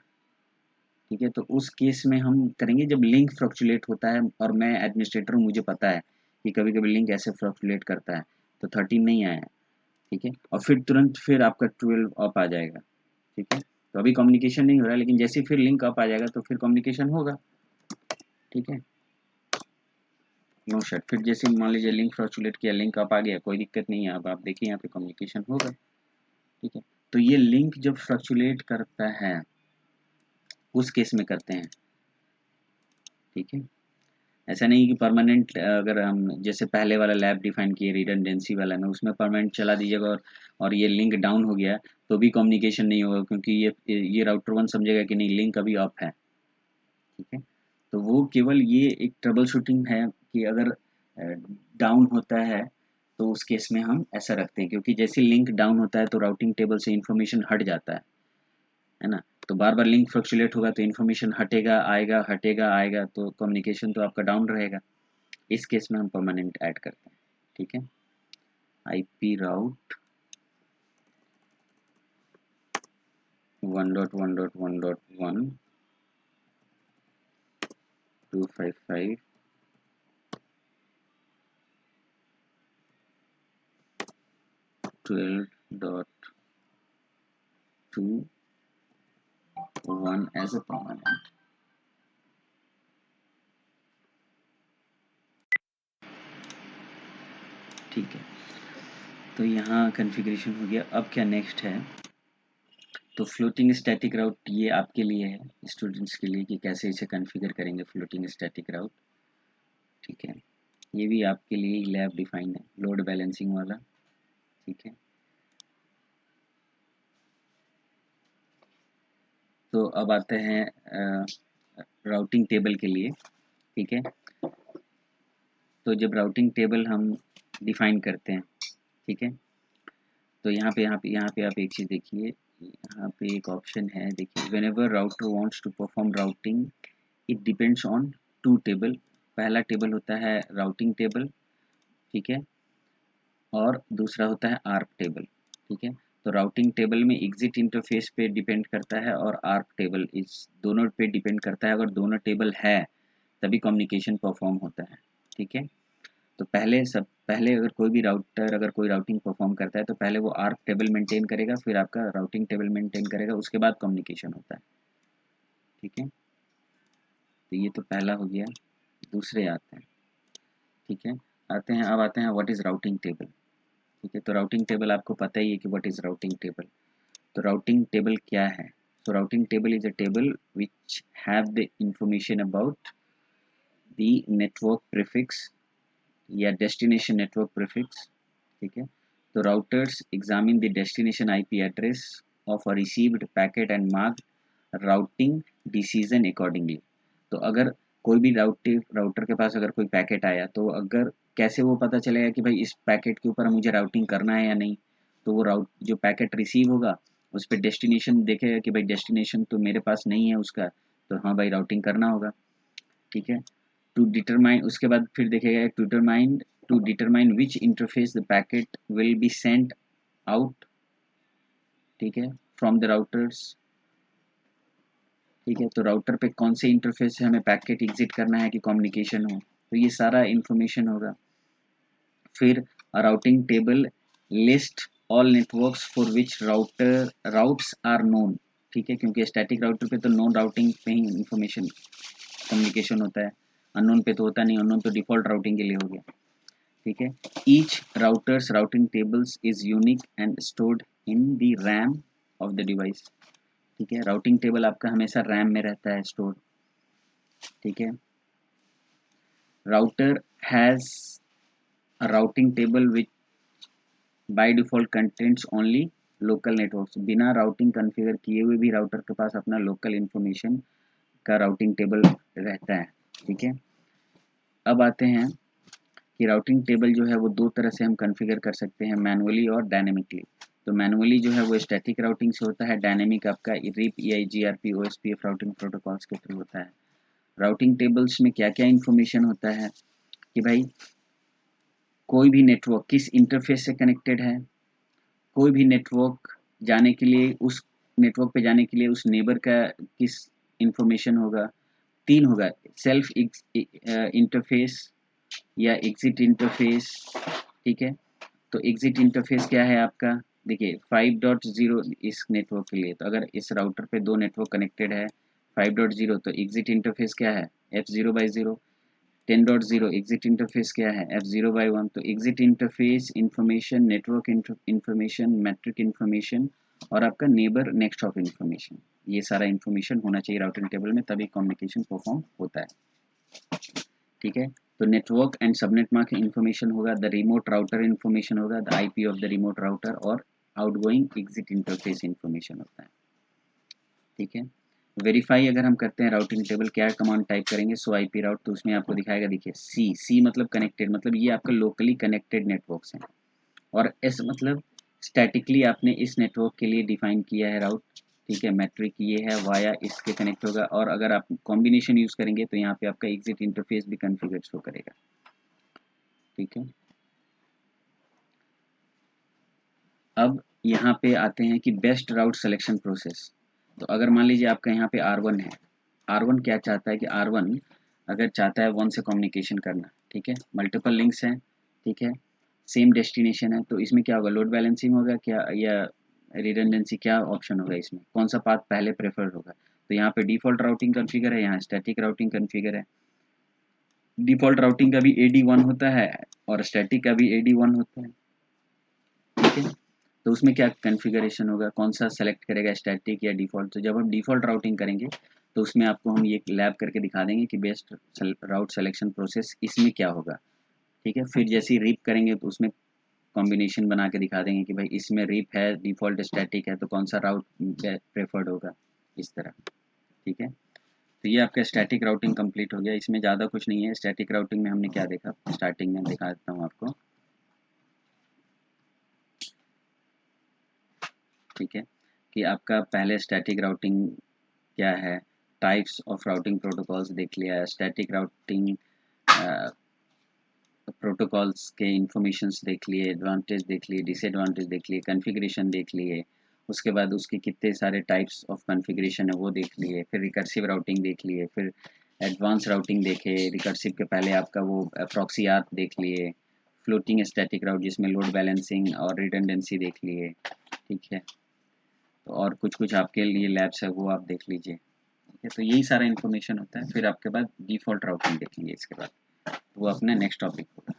ठीक है। तो उस केस में हम करेंगे जब लिंक फ्लक्चुएट होता है, और मैं एडमिनिस्ट्रेटर हूँ, मुझे पता है कि कभी कभी लिंक ऐसे फ्लक्चुएट करता है, तो 13 नहीं आया, ठीक है। और फिर तुरंत फिर आपका 12 अप आ जाएगा, ठीक है। तो अभी कम्युनिकेशन नहीं हो रहा है, लेकिन जैसे फिर लिंक अप आ जाएगा तो फिर कम्युनिकेशन होगा, ठीक है। नो शट, फिर जैसे मान लीजिए लिंक फ्लक्चुएट किया, लिंक अप आ गया, कोई दिक्कत नहीं है। अब आप देखिए यहाँ पे कम्युनिकेशन होगा, ठीक है। तो ये लिंक जब फ्लक्चुएट करता है उस केस में करते हैं, ठीक है। ऐसा नहीं कि परमानेंट, अगर हम जैसे पहले वाला लैब डिफाइन किए रिडंडेंसी वाला में, उसमें परमानेंट चला दीजिएगा और ये लिंक डाउन हो गया तो भी कम्युनिकेशन नहीं होगा, क्योंकि ये राउटर 1 समझेगा कि नहीं, लिंक अभी अप है, ठीक है। तो वो केवल ये एक ट्रबल शूटिंग है कि अगर डाउन होता है तो उस केस में हम ऐसा रखते हैं, क्योंकि जैसे लिंक डाउन होता है तो राउटिंग टेबल से इंफॉर्मेशन हट जाता है ना। तो बार बार लिंक फ्लक्चुएट होगा तो इन्फॉर्मेशन हटेगा आएगा, हटेगा आएगा, तो कम्युनिकेशन तो आपका डाउन रहेगा। इस केस में हम परमानेंट ऐड करते हैं, ठीक है। IP route 1.1.1.1 255 12.2.1 as a permanent, ठीक है। तो यहाँ कॉन्फ़िगरेशन हो गया। अब क्या नेक्स्ट है, तो फ्लोटिंग स्टैटिक राउट, ये आपके लिए है, स्टूडेंट्स के लिए, कि कैसे इसे कॉन्फ़िगर करेंगे फ्लोटिंग स्टैटिक राउट, ठीक है। ये भी आपके लिए लैब डिफाइन है, लोड बैलेंसिंग वाला, ठीक है। तो अब आते हैं राउटिंग टेबल के लिए, ठीक है। तो जब राउटिंग टेबल हम डिफाइन करते हैं, ठीक है, तो यहाँ पे आप एक चीज़ देखिए, यहाँ पे एक ऑप्शन है, देखिए, whenever router wants to perform routing it depends on 2 table. पहला टेबल होता है राउटिंग टेबल, ठीक है, और दूसरा होता है आर्प टेबल, ठीक है। तो राउटिंग टेबल में एग्जिट इंटरफेस पे डिपेंड करता है और आर्प टेबल इस दोनों पे डिपेंड करता है। अगर दोनों टेबल है तभी कम्युनिकेशन परफॉर्म होता है, ठीक है। तो पहले अगर कोई भी राउटर अगर कोई राउटिंग परफॉर्म करता है तो पहले वो आर्प टेबल मेंटेन करेगा, फिर आपका राउटिंग टेबल मेंटेन करेगा, उसके बाद कम्युनिकेशन होता है, ठीक है। तो ये तो पहला हो गया। दूसरे आते हैं, ठीक है, अब आते हैं व्हाट इज़ राउटिंग टेबल, ठीक है। तो राउटिंग टेबल आपको पता ही है कि व्हाट इज़ राउटिंग टेबल। तो राउटिंग टेबल क्या है, so routing table is a table which have the information about the network prefix या destination network prefix, ठीक है। तो routers examine the destination IP address of a received packet and mark routing decision accordingly। तो अगर कोई भी router के पास अगर कोई पैकेट आया तो अगर कैसे वो पता चलेगा कि भाई इस पैकेट के ऊपर मुझे राउटिंग करना है या नहीं, तो वो राउट जो पैकेट रिसीव होगा उस पर डेस्टिनेशन देखेगा कि भाई डेस्टिनेशन तो मेरे पास नहीं है उसका, तो हाँ भाई राउटिंग करना होगा, ठीक है। टू डिटरमाइन, उसके बाद फिर देखेगा to determine which interface the packet will be sent out, ठीक है, फ्रॉम द राउटर्स, ठीक है। तो राउटर पे कौन से इंटरफेस से हमें पैकेट एग्जिट करना है कि कम्युनिकेशन हो, तो ये सारा इंफॉर्मेशन होगा। फिर routing table list all networks for which routes are known, ठीक है, क्योंकि स्टैटिक राउटर पे तो नोन राउटिंग पे ही इंफॉर्मेशन कम्युनिकेशन होता है, अननोन पे तो होता नहीं, अननोन तो डिफ़ॉल्ट राउटिंग के लिए हो गया, ठीक है। Each routers routing tables is unique and stored in the RAM of the device, ठीक है। राउटिंग टेबल आपका हमेशा रैम में रहता है स्टोर, ठीक है। Router has a routing table which by default contents only local networks, बिना राउटिंग कॉन्फ़िगर किए हुए भी राउटर के पास अपना लोकल इन्फॉर्मेशन का राउटिंग टेबल रहता है, ठीक है। अब आते हैं कि राउटिंग टेबल जो है वो दो तरह से हम कॉन्फ़िगर कर सकते हैं, मैनुअली और डायनेमिकली। तो मैनुअली जो है वो स्टैटिक राउटिंग से होता है, डायनेमिक आपका RIP, EIGRP, OSPF routing protocols के थ्रू होता है। राउटिंग टेबल्स में क्या क्या इन्फॉर्मेशन होता है कि भाई कोई भी नेटवर्क किस इंटरफेस से कनेक्टेड है, कोई भी नेटवर्क जाने के लिए उस नेटवर्क पे जाने के लिए उस नेबर का किस इंफॉर्मेशन होगा, 3 होगा, सेल्फ इंटरफेस या एग्जिट इंटरफेस, ठीक है। तो एग्जिट इंटरफेस क्या है आपका, देखिए 5.0 इस नेटवर्क के लिए, तो अगर इस राउटर पे दो नेटवर्क कनेक्टेड है 5.0 तो एग्जिट इंटरफेस क्या है F0/0, 10.0 एग्जिट इंटरफेस क्या है F0/1। तो exit interface information, network information, metric information और आपका नेबर नेक्स्ट ऑफ इंफॉर्मेशन, ये सारा इंफॉर्मेशन होना चाहिए राउटिंग टेबल में, तभी कम्युनिकेशन परफॉर्म होता है, ठीक है। तो network and subnet mark information होगा, द रिमोट राउटर इंफॉर्मेशन होगा, the IP of the remote router, और आउटगोइंग एग्जिट इंटरफेस इंफॉर्मेशन होता है, ठीक है। वेरीफाई अगर हम करते हैं राउटिंग टेबल, क्या कमांड टाइप करेंगे, सो IP राउट, तो उसमें आपको दिखाएगा, देखिए सी मतलब कनेक्टेड, मतलब ये आपका लोकली कनेक्टेड नेटवर्क्स हैं, और एस मतलब स्टैटिकली आपने इस नेटवर्क के लिए डिफाइन किया है राउट, ठीक है। मैट्रिक ये है, वाया इसके कनेक्ट होगा, और अगर आप कॉम्बिनेशन यूज़ करेंगे तो यहाँ पे आपका एग्जिट इंटरफेस भी कन्फिगर शो करेगा, ठीक है। अब यहाँ पे आते हैं कि बेस्ट राउट सिलेक्शन प्रोसेस। तो अगर मान लीजिए आपका यहाँ पे R1 है, R1 क्या चाहता है कि R1 अगर चाहता है 1 से कम्युनिकेशन करना, ठीक है, मल्टीपल लिंक्स हैं, ठीक है, सेम डेस्टिनेशन है, तो इसमें क्या होगा, लोड बैलेंसिंग होगा क्या, या रिडंडेंसी, क्या ऑप्शन होगा इसमें, कौन सा पाथ पहले प्रेफर होगा। तो यहाँ पे डिफ़ॉल्ट राउटिंग कॉन्फ़िगर है, यहाँ स्टैटिक राउटिंग कॉन्फ़िगर है। डिफ़ॉल्ट राउटिंग का भी AD1 होता है और स्टैटिक का भी AD1 होता है, ठीक है। तो उसमें क्या कॉन्फ़िगरेशन होगा, कौन सा सेलेक्ट करेगा, स्टैटिक या डिफ़ॉल्ट। तो जब हम डिफ़ॉल्ट राउटिंग करेंगे तो उसमें आपको हम ये लैब करके दिखा देंगे कि बेस्ट राउट सिलेक्शन प्रोसेस इसमें क्या होगा, ठीक है। फिर जैसे ही रिप करेंगे तो उसमें कॉम्बिनेशन बना के दिखा देंगे कि भाई इसमें रिप है, डिफ़ॉल्ट स्टैटिक है, तो कौन सा राउट प्रेफर्ड होगा, इस तरह, ठीक है। तो ये आपका स्टैटिक राउटिंग कंप्लीट हो गया, इसमें ज़्यादा कुछ नहीं है। स्टैटिक राउटिंग में हमने क्या देखा, स्टार्टिंग में दिखा देता हूँ आपको, ठीक है, कि आपका पहले स्टैटिक राउटिंग क्या है, टाइप्स ऑफ राउटिंग प्रोटोकॉल्स देख लिया, स्टैटिक राउटिंग प्रोटोकॉल्स के इंफॉर्मेशंस देख लिए, एडवांटेज देख लिए, डिसएडवांटेज देख लिए, कॉन्फ़िगरेशन देख लिए, उसके बाद उसके कितने सारे टाइप्स ऑफ कॉन्फ़िगरेशन है वो देख लिए, फिर रिकर्सिव राउटिंग देख लिए, फिर एडवांस राउटिंग देखे, रिकर्सिव के पहले आपका वो प्रॉक्सी आर्क देख लिए, फ्लोटिंग स्टैटिक राउट जिसमें लोड बैलेंसिंग और रिडंडेंसी देख लिए, ठीक है। तो और कुछ आपके लिए लैब्स है वो आप देख लीजिए, ठीक है। तो यही सारा इन्फॉर्मेशन होता है, फिर आपके बाद डिफ़ॉल्ट राउटिंग देखेंगे इसके बाद, वो अपना नेक्स्ट टॉपिक होगा।